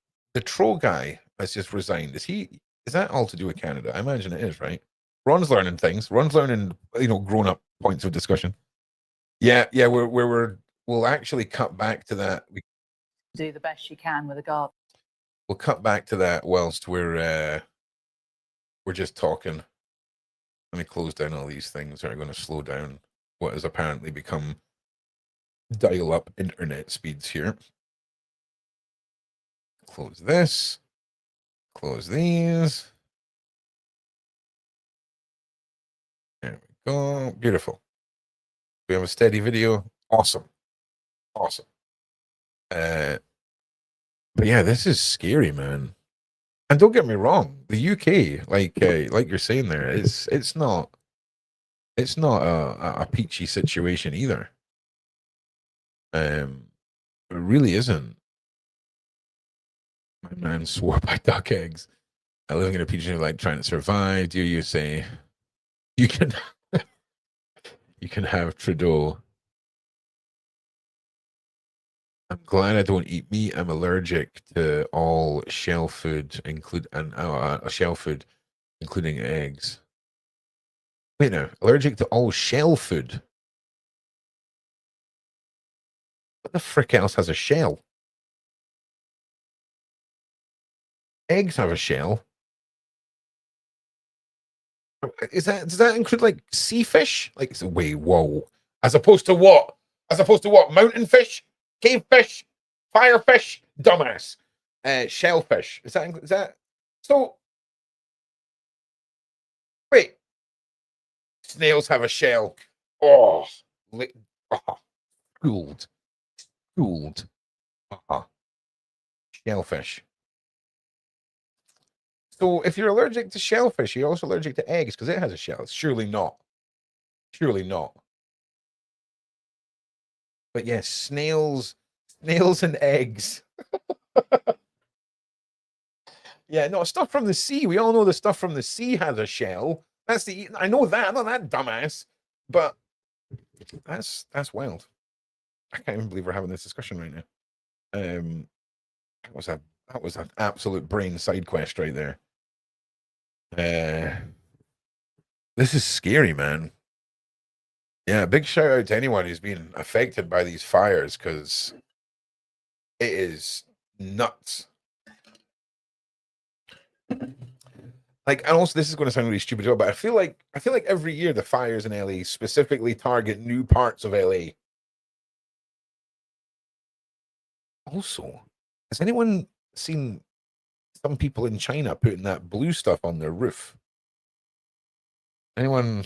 troll guy has just resigned? Is that all to do with Canada? I imagine it is, right? Ron's learning things. Ron's learning, grown up points of discussion. Yeah. We'll actually cut back to that. Do the best you can with a garden. We'll cut back to that whilst we're just talking. Let me close down all these things that are going to slow down what has apparently become dial-up internet speeds here. Close this. Close these. There we go. Beautiful. We have a steady video. Awesome. But yeah, this is scary, man. And don't get me wrong, the UK, like you're saying there, it's not a peachy situation either. It really isn't. My man swore by duck eggs. I live in a peachy, like trying to survive. Do you say you can you can have Trudeau? I'm glad I don't eat meat. I'm allergic to all shell food, including eggs. Wait now, allergic to all shell food? What the frick else has a shell? Eggs have a shell. Does that include like sea fish? Like, wait, whoa. As opposed to what? Mountain fish? Cave fish? Fire fish? Dumbass. Shellfish. Is that so? Wait. Snails have a shell. Schooled. Shellfish. So if you're allergic to shellfish, you're also allergic to eggs because it has a shell. Surely not. But yes, snails and eggs. Yeah, no, stuff from the sea. We all know the stuff from the sea has a shell. I know that. I'm not that dumbass. But that's wild. I can't even believe we're having this discussion right now. That was an absolute brain side quest right there. This is scary, man. Yeah, big shout out to anyone who's been affected by these fires, because it is nuts. Like, and also this is going to sound really stupid as well, but I feel like every year the fires in LA specifically target new parts of LA. Also, has anyone seen some people in China putting that blue stuff on their roof? Anyone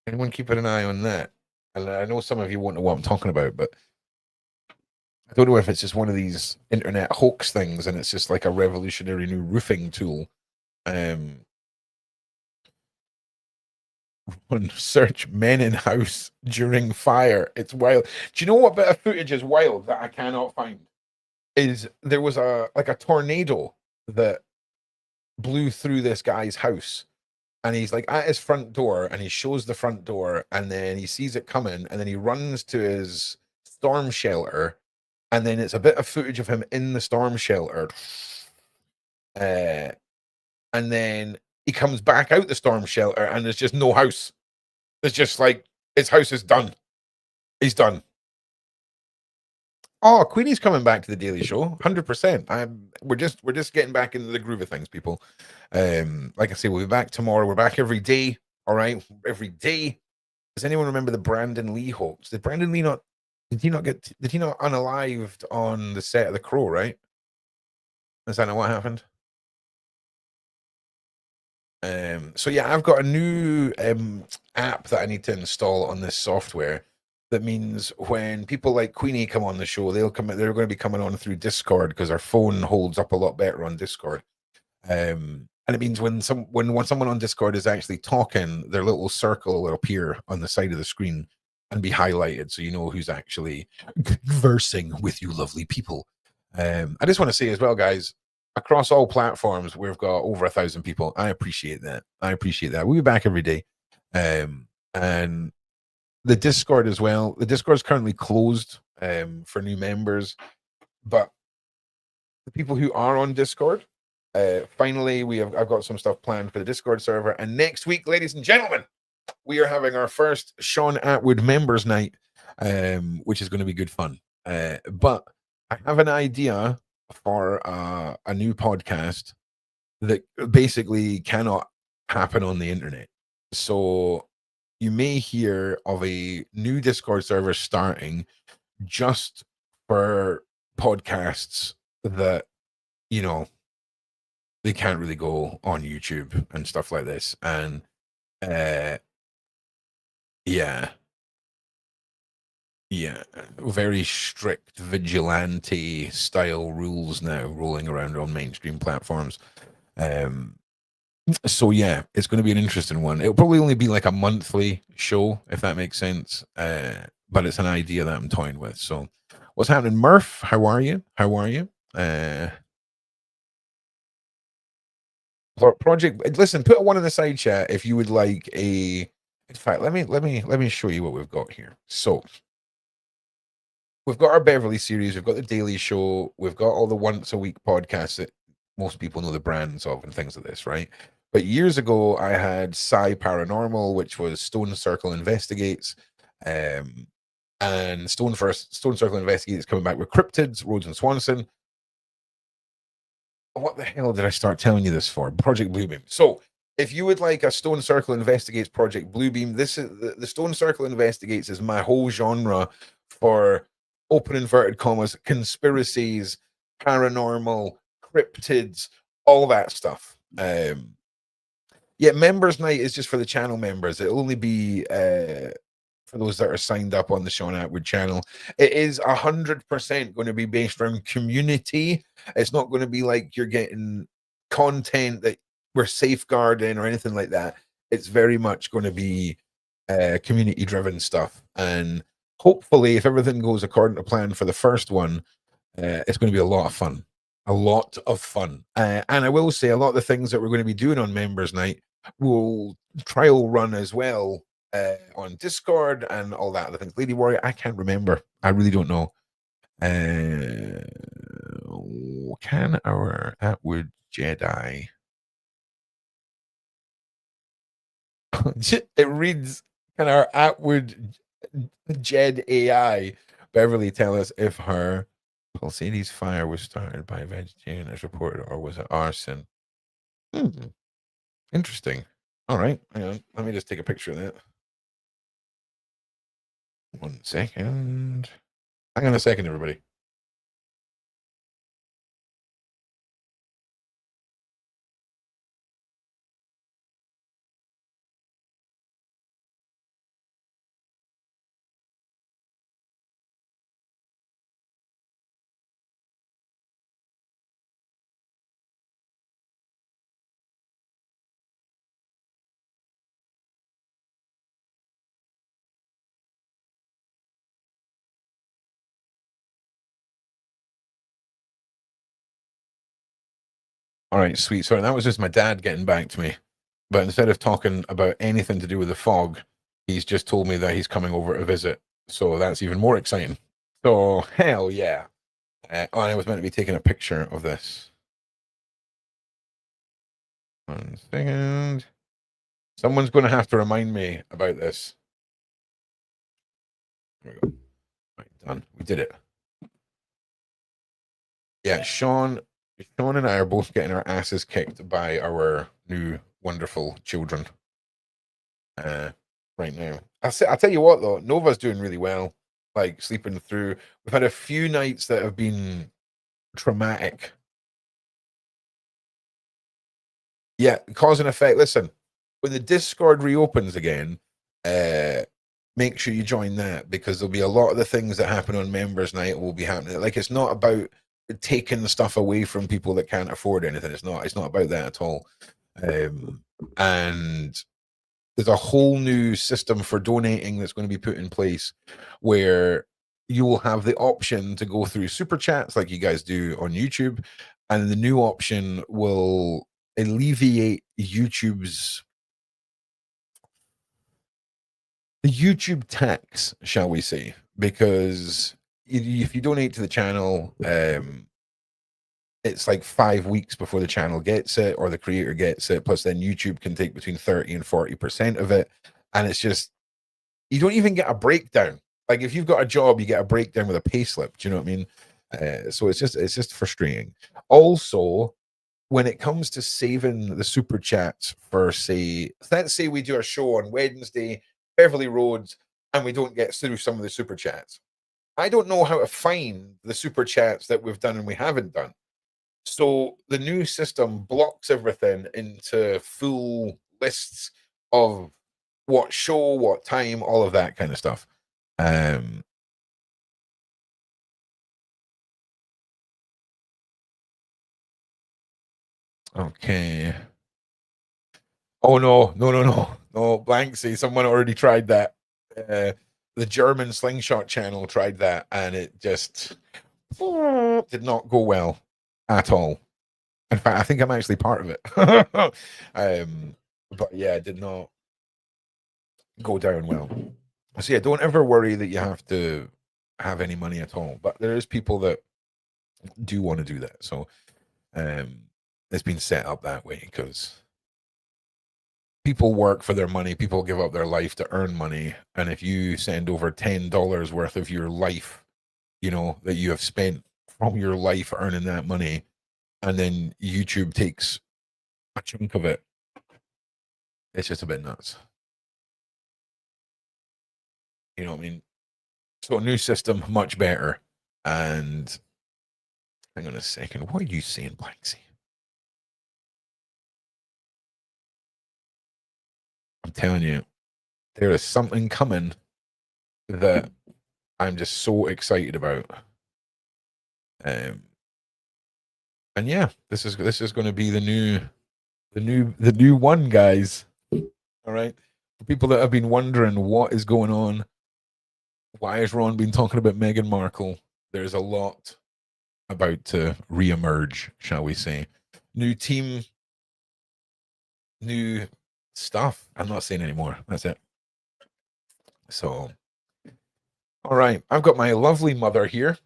Anyone keeping an eye on that? And I know some of you won't know what I'm talking about, but I don't know if it's just one of these internet hoax things and it's just like a revolutionary new roofing tool. On search men in house during fire. It's wild. Do you know what bit of footage is wild that I cannot find? Is there was a tornado that blew through this guy's house, and he's like at his front door, and he shows the front door, and then he sees it coming, and then he runs to his storm shelter, and then it's a bit of footage of him in the storm shelter, and then he comes back out the storm shelter, and there's just no house. There's just like his house is done. He's done. Oh, Queenie's coming back to the Daily Show, 100%. We're just getting back into the groove of things, people. Like I say, we'll be back tomorrow. We're back every day. All right, every day. Does anyone remember the Brandon Lee hoax? Did Brandon Lee not? Did he not unalived on the set of The Crow? Right? Is that not what happened? So yeah, I've got a new app that I need to install on this software. That means when people like Queenie come on the show, they're going to be coming on through Discord because our phone holds up a lot better on Discord. And it means when someone on Discord is actually talking, their little circle will appear on the side of the screen and be highlighted, so you know who's actually conversing with you, lovely people. I just want to say as well, guys, across all platforms, we've got over 1,000 people. I appreciate that. We'll be back every day. And the Discord as well. The Discord is currently closed for new members, but the people who are on Discord, finally, I've got some stuff planned for the Discord server. And next week, ladies and gentlemen, we are having our first Sean Atwood members night, which is going to be good fun. But I have an idea for a new podcast that basically cannot happen on the internet. So you may hear of a new Discord server starting just for podcasts that, you know, they can't really go on YouTube and stuff like this. And yeah, very strict vigilante style rules now rolling around on mainstream platforms. So yeah, it's going to be an interesting one. It'll probably only be like a monthly show, if that makes sense. But it's an idea that I'm toying with. So what's happening, Murph? How are you? Project, listen, put one in the side chat if you would like a. In fact, let me show you what we've got here. So we've got our Beverly series, we've got the Daily Show, we've got all the once a week podcasts that most people know the brands of and things like this, right? But years ago, I had Sci Paranormal, which was Stone Circle Investigates, and Stone Circle Investigates coming back with Cryptids, Rhodes and Swanson. What the hell did I start telling you this for? Project Bluebeam. So if you would like a Stone Circle Investigates Project Bluebeam, this is the Stone Circle Investigates is my whole genre for open inverted commas, conspiracies, paranormal, cryptids, all that stuff. Yeah, members night is just for the channel members. It'll only be for those that are signed up on the Sean Atwood channel. It is 100% going to be based around community. It's not going to be like you're getting content that we're safeguarding or anything like that. It's very much going to be community driven stuff. And hopefully, if everything goes according to plan for the first one, it's going to be a lot of fun. And I will say a lot of the things that we're going to be doing on members night will trial run as well on Discord and all that other things. Lady Warrior, I can't remember. I really don't know. Can our Atwood Jedi? It reads, can our Atwood Jed AI Beverly tell us if her Pulsades fire was started by a vegetarian as reported, or was it arson? Interesting. All right. Hang on. Let me just take a picture of that. 1 second. Hang on a second, everybody. All right, sweet. Sorry, that was just my dad getting back to me. But instead of talking about anything to do with the fog, he's just told me that he's coming over to visit. So that's even more exciting. So, hell yeah. Oh, I was meant to be taking a picture of this. 1 second. Someone's going to have to remind me about this. There we go. Right, done. We did it. Yeah, Sean and I are both getting our asses kicked by our new wonderful children. Right now, I'll tell you what though, Nova's doing really well. Like sleeping through. We've had a few nights that have been traumatic. Yeah, cause and effect. Listen, when the Discord reopens again, make sure you join that because there'll be a lot of the things that happen on Members Night will be happening. Like it's not about taking the stuff away from people that can't afford anything. It's not about that at all. And there's a whole new system for donating that's going to be put in place where you will have the option to go through super chats like you guys do on YouTube, and the new option will alleviate YouTube's the YouTube tax, shall we say, because if you donate to the channel, it's like 5 weeks before the channel gets it or the creator gets it. Plus, then YouTube can take between 30 and 40% of it. And it's just, you don't even get a breakdown. Like if you've got a job, you get a breakdown with a pay slip. Do you know what I mean? So it's just frustrating. Also, when it comes to saving the super chats for, say, let's say we do a show on Wednesday, Beverly Roads, and we don't get through some of the super chats. I don't know how to find the super chats that we've done and we haven't done. So the new system blocks everything into full lists of what show, what time, all of that kind of stuff. Okay. Oh no, Blanksy, someone already tried that. The German Slingshot channel tried that and it just did not go well at all. In fact, I think I'm actually part of it. But yeah, it did not go down well. So yeah, don't ever worry that you have to have any money at all. But there is people that do want to do that. So it's been set up that way because people work for their money. People give up their life to earn money. And if you send over $10 worth of your life, you know, that you have spent from your life earning that money, and then YouTube takes a chunk of it, it's just a bit nuts. You know what I mean? So a new system, much better. And hang on a second. What are you saying, Blanksy? I'm telling you, there is something coming that I'm just so excited about. And yeah, this is going to be the new one, guys. All right. For people that have been wondering what is going on, why has Ron been talking about Meghan Markle? There's a lot about to reemerge, shall we say. New team, new stuff. I'm not saying anymore. That's it. So, all right. I've got my lovely mother here.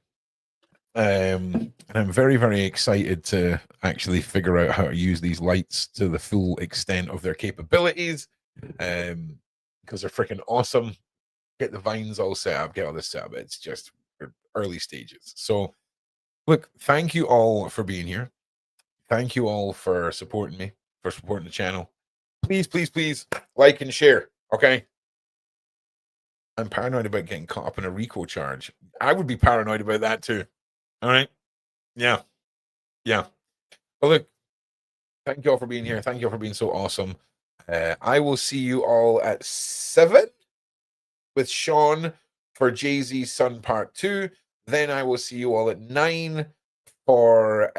And I'm very, very excited to actually figure out how to use these lights to the full extent of their capabilities. Because they're freaking awesome. Get the vines all set up, get all this set up. It's just early stages. So, look, thank you all for being here. Thank you all for supporting me, for supporting the channel. Please, please, please like and share. Okay. I'm paranoid about getting caught up in a RICO charge. I would be paranoid about that too. All right. Yeah. Yeah. Well, look, thank you all for being here. Thank you all for being so awesome. I will see you all at 7 with Sean for Jay-Z's Son Part 2. Then I will see you all at 9 for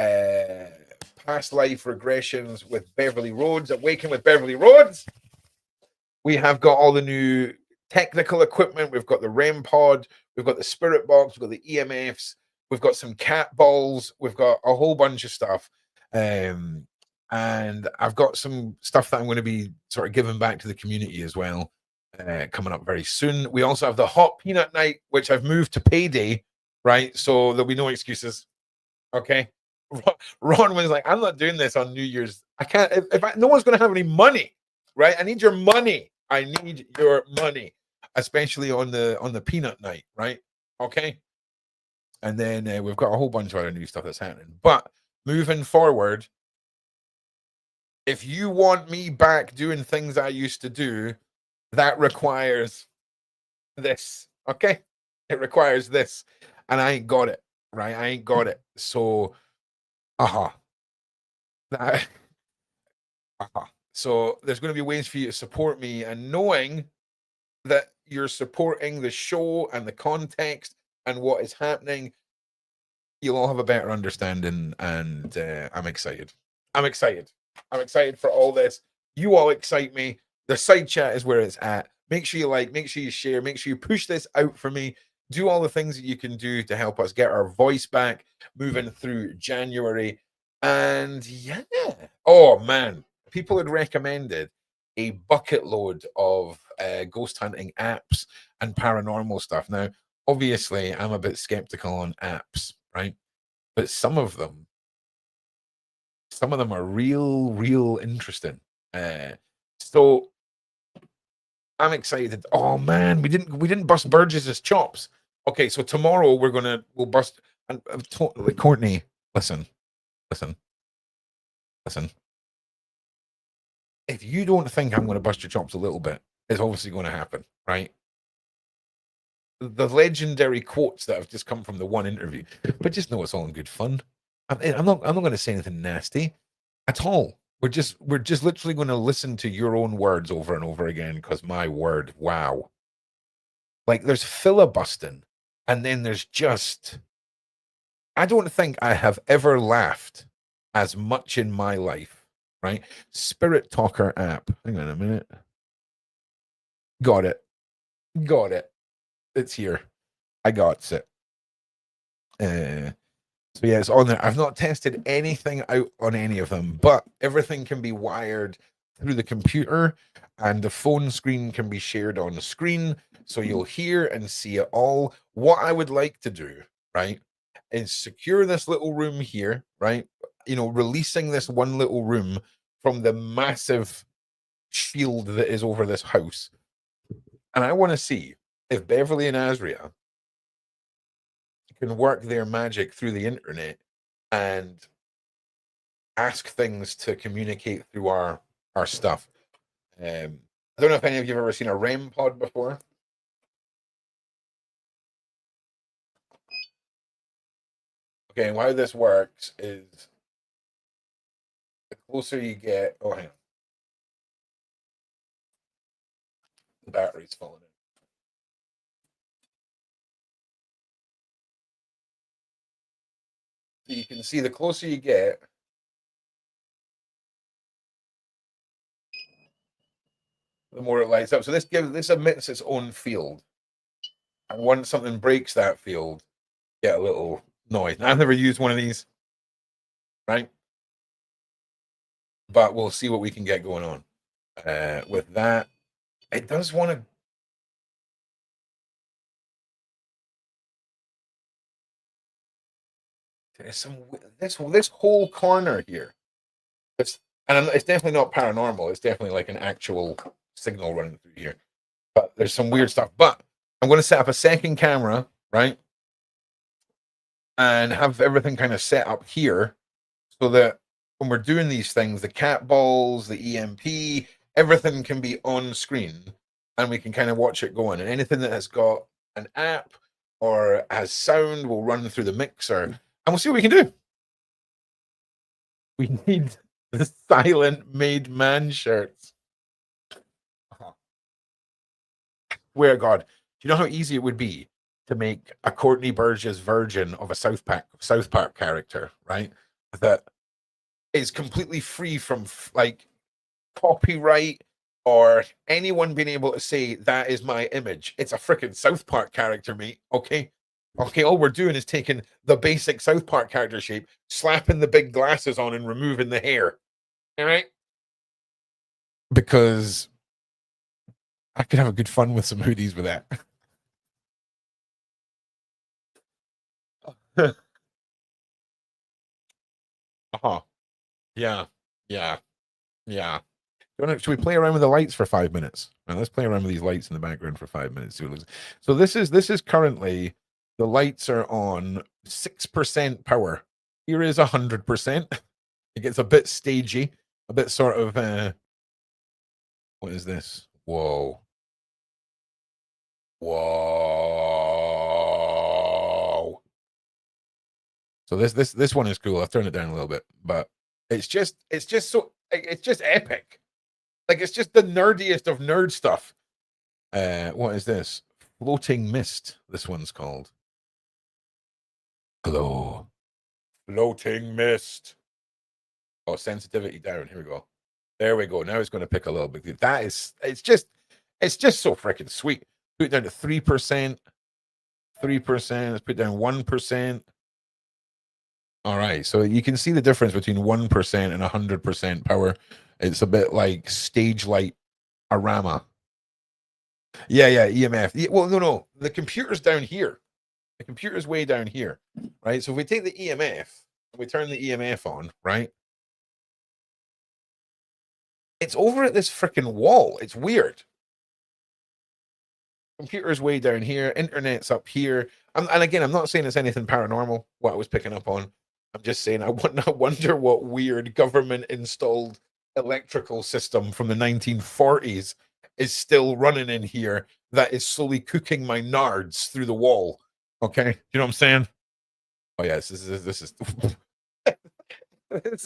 Past Life Regressions with Beverly Rhodes, Awaken with Beverly Rhodes. We have got all the new technical equipment. We've got the REM pod. We've got the spirit box. We've got the EMFs. We've got some cat balls. We've got a whole bunch of stuff. And I've got some stuff that I'm going to be sort of giving back to the community as well, coming up very soon. We also have the Hot Peanut Night, which I've moved to payday, right? So there'll be no excuses. Okay. Ron was like, I'm not doing this on New Year's. I can't, no one's going to have any money, right? I need your money. I need your money, especially on the peanut night, right? Okay. And then we've got a whole bunch of other new stuff that's happening. But moving forward, if you want me back doing things I used to do, that requires this. Okay. It requires this. And I ain't got it, right? I ain't got it. So, So there's going to be ways for you to support me, and knowing that you're supporting the show and the context and what is happening, you'll all have a better understanding. And I'm excited. I'm excited for all this. You all excite me. The side chat is where it's at. Make sure you like, make sure you share, make sure you push this out for me. Do all the things that you can do to help us get our voice back moving through January. And yeah, oh man, people had recommended a bucket load of ghost hunting apps and paranormal stuff. Now, obviously, I'm a bit skeptical on apps, right? But some of them are real interesting. So I'm excited. Oh man, we didn't bust Burgess's chops. Okay, so tomorrow we'll bust. And Courtney, listen. If you don't think I'm going to bust your chops a little bit, it's obviously going to happen, right? The legendary quotes that have just come from the one interview, but just know it's all in good fun. I'm not going to say anything nasty at all. We're just literally going to listen to your own words over and over again, because my word, wow. Like there's filibustering, and then there's just, I don't think I have ever laughed as much in my life, right? Spirit Talker app. Hang on a minute. Got it. It's here. I got it. So yeah, it's on there. I've not tested anything out on any of them, but everything can be wired through the computer, and the phone screen can be shared on the screen, so you'll hear and see it all. What I would like to do, right, is secure this little room here, right? You know, releasing this one little room from the massive shield that is over this house. And I want to see if Beverly and Azria can work their magic through the internet and ask things to communicate through our stuff. I don't know if any of you have ever seen a REM pod before. Okay, and how this works is the closer you get. Oh, hang on. The battery's falling in. So you can see the closer you get, the more it lights up. So this emits its own field, and once something breaks that field, you get a little noise. Now, I've never used one of these, right? But we'll see what we can get going on with that. It does want to. There's some this whole corner here. And it's definitely not paranormal. It's definitely like an actual signal running through here. But there's some weird stuff. But I'm going to set up a second camera, right? And have everything kind of set up here, so that when we're doing these things, the cat balls, the EMP, everything can be on screen, and we can kind of watch it going. And anything that has got an app or has sound will run through the mixer, and we'll see what we can do. We need the silent made man shirts. Swear to God, do you know how easy it would be to make a Courtney Burgess version of a South Park character, right? That is completely free from like copyright or anyone being able to say that is my image. It's a freaking South Park character, mate. Okay, all we're doing is taking the basic South Park character shape, slapping the big glasses on, and removing the hair. All right. Because I could have a good fun with some hoodies with that. Uh-huh. Yeah. Yeah. Yeah. Should we play around with the lights for 5 minutes? Now, let's play around with these lights in the background for 5 minutes. See what it looks. So this is currently, the lights are on 6% power. Here is 100%. It gets a bit stagey, a bit sort of what is this? Whoa. Whoa. So this one is cool. I've turned it down a little bit, but it's just so, it's just epic. Like, it's just the nerdiest of nerd stuff. What is this? Floating mist, this one's called. Hello. Floating mist. Oh, sensitivity down. Here we go. There we go. Now it's going to pick a little bit. It's just so freaking sweet. Put it down to 3%. 3%. Let's put down 1%. All right. So you can see the difference between 1% and 100% power. It's a bit like stage light arama. Yeah, EMF. Well, no. The computer's down here. The computer's way down here, right? So if we take the EMF, we turn the EMF on, right? It's over at this freaking wall. It's weird. Computer's way down here. Internet's up here. And again, I'm not saying it's anything paranormal, what I was picking up on. I'm just saying I wonder what weird government-installed electrical system from the 1940s is still running in here that is slowly cooking my nards through the wall. Okay, you know what I'm saying? Oh yes, this is this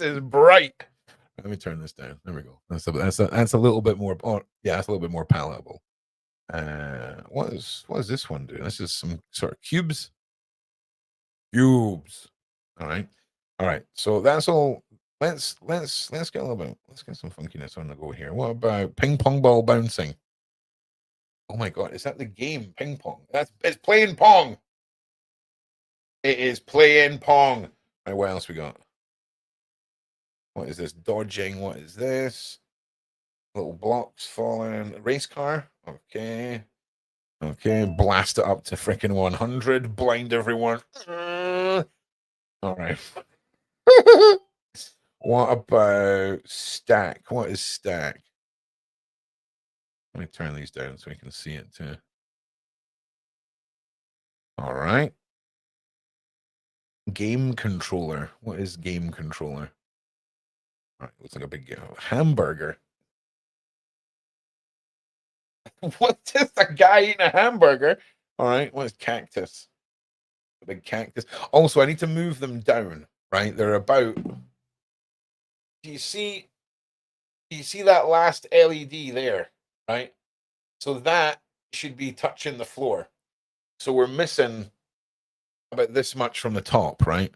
is bright. Let me turn this down. There we go. That's a little bit more. Oh yeah, that's a little bit more palatable. What is this one doing? This is some sort of cubes. Cubes. All right. So that's all. Let's get a little bit. Let's get some funkiness on the go here. What about ping pong ball bouncing? Oh my god, is that the game ping pong? It's playing pong. It is playing pong. All right, what else we got? What is this? Dodging. What is this? Little blocks falling. Race car. Okay. Blast it up to freaking 100. Blind everyone. All right. What about stack? What is stack? Let me turn these down so we can see it too. All right. Game controller. What is game controller? All right, looks like a big hamburger. What's this? A guy eating a hamburger? All right. What is cactus? A big cactus. Also, I need to move them down. Right? They're about. Do you see that last LED there? Right? So that should be touching the floor. So we're missing about this much from the top, right?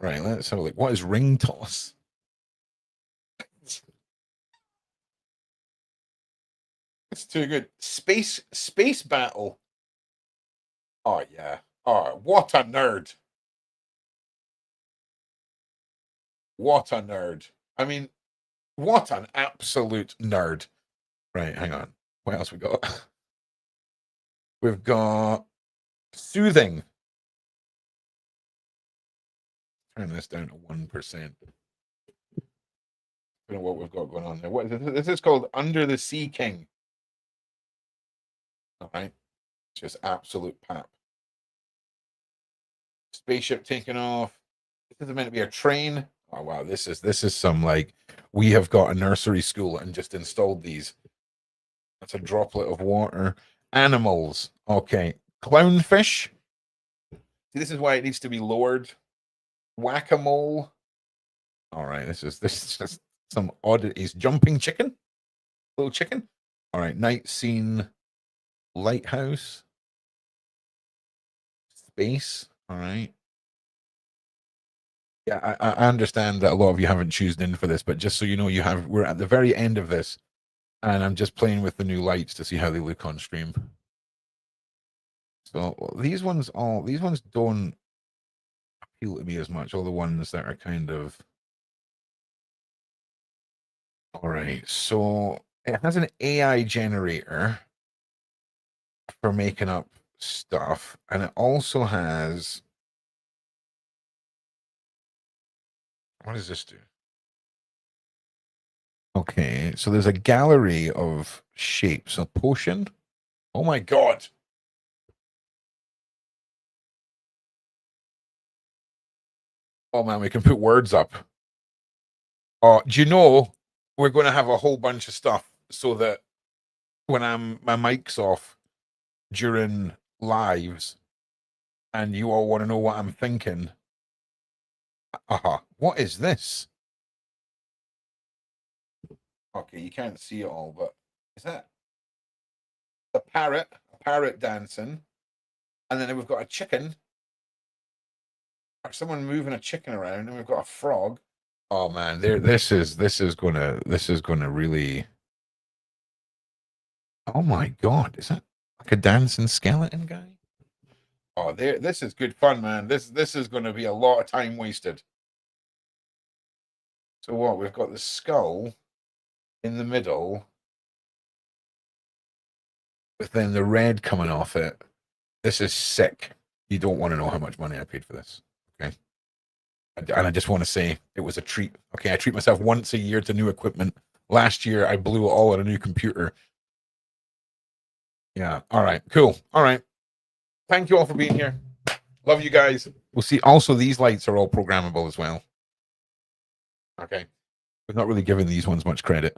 Right, let's have a look. What is ring toss? It's too good. Space battle. Oh yeah. Oh, what a nerd. What a nerd. I mean, what an absolute nerd. Right, hang on. What else we got? We've got soothing. Turn this down to 1%. I don't know what we've got going on there. This is called Under the Sea King. All right. Just absolute pap. Spaceship taking off. This is meant to be a train. Oh wow, this is some like, we have got a nursery school and just installed these. That's a droplet of water. Animals. Okay. Clownfish. See, this is why it needs to be lowered. Whack-a-mole. All right, this is just some oddities. Jumping chicken. Little chicken. All right, night scene. Lighthouse. Space. All right. Yeah, I understand that a lot of you haven't chosen in for this, but just so you know, we're at the very end of this, and I'm just playing with the new lights to see how they look on stream. So these ones don't appeal to me as much. All the ones that are kind of All right, so it has an AI generator for making up stuff, and it also has. What does this do? Okay, so there's a gallery of shapes. A potion. Oh my god! Oh man, we can put words up. Oh, do you know we're going to have a whole bunch of stuff so that when my mic's off during lives, and you all want to know what I'm thinking. What is this? Okay, you can't see it all, but is that a parrot dancing, and then we've got a chicken, or someone moving a chicken around, and we've got a frog. Oh man, this is gonna really. Oh my god, is that like a dancing skeleton guy? Oh, this is good fun, man. This is going to be a lot of time wasted. So what? We've got the skull in the middle, with then the red coming off it. This is sick. You don't want to know how much money I paid for this. Okay. And I just want to say it was a treat. Okay, I treat myself once a year to new equipment. Last year, I blew it all on a new computer. Yeah. All right. Cool. All right. Thank you all for being here. Love you guys. We'll see. Also, these lights are all programmable as well. Okay. We've not really given these ones much credit.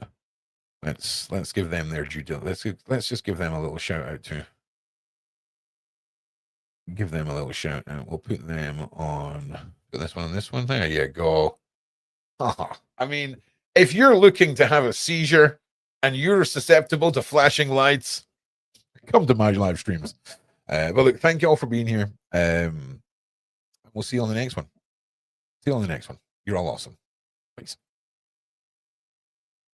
Let's give them their due diligence. Let's just give them a little shout out too. Give them a little shout out. We'll put them on this one and this one. There you go. I mean, if you're looking to have a seizure and you're susceptible to flashing lights, come to my live streams. But look, thank you all for being here. We'll see you on the next one. See you on the next one. You're all awesome. Peace.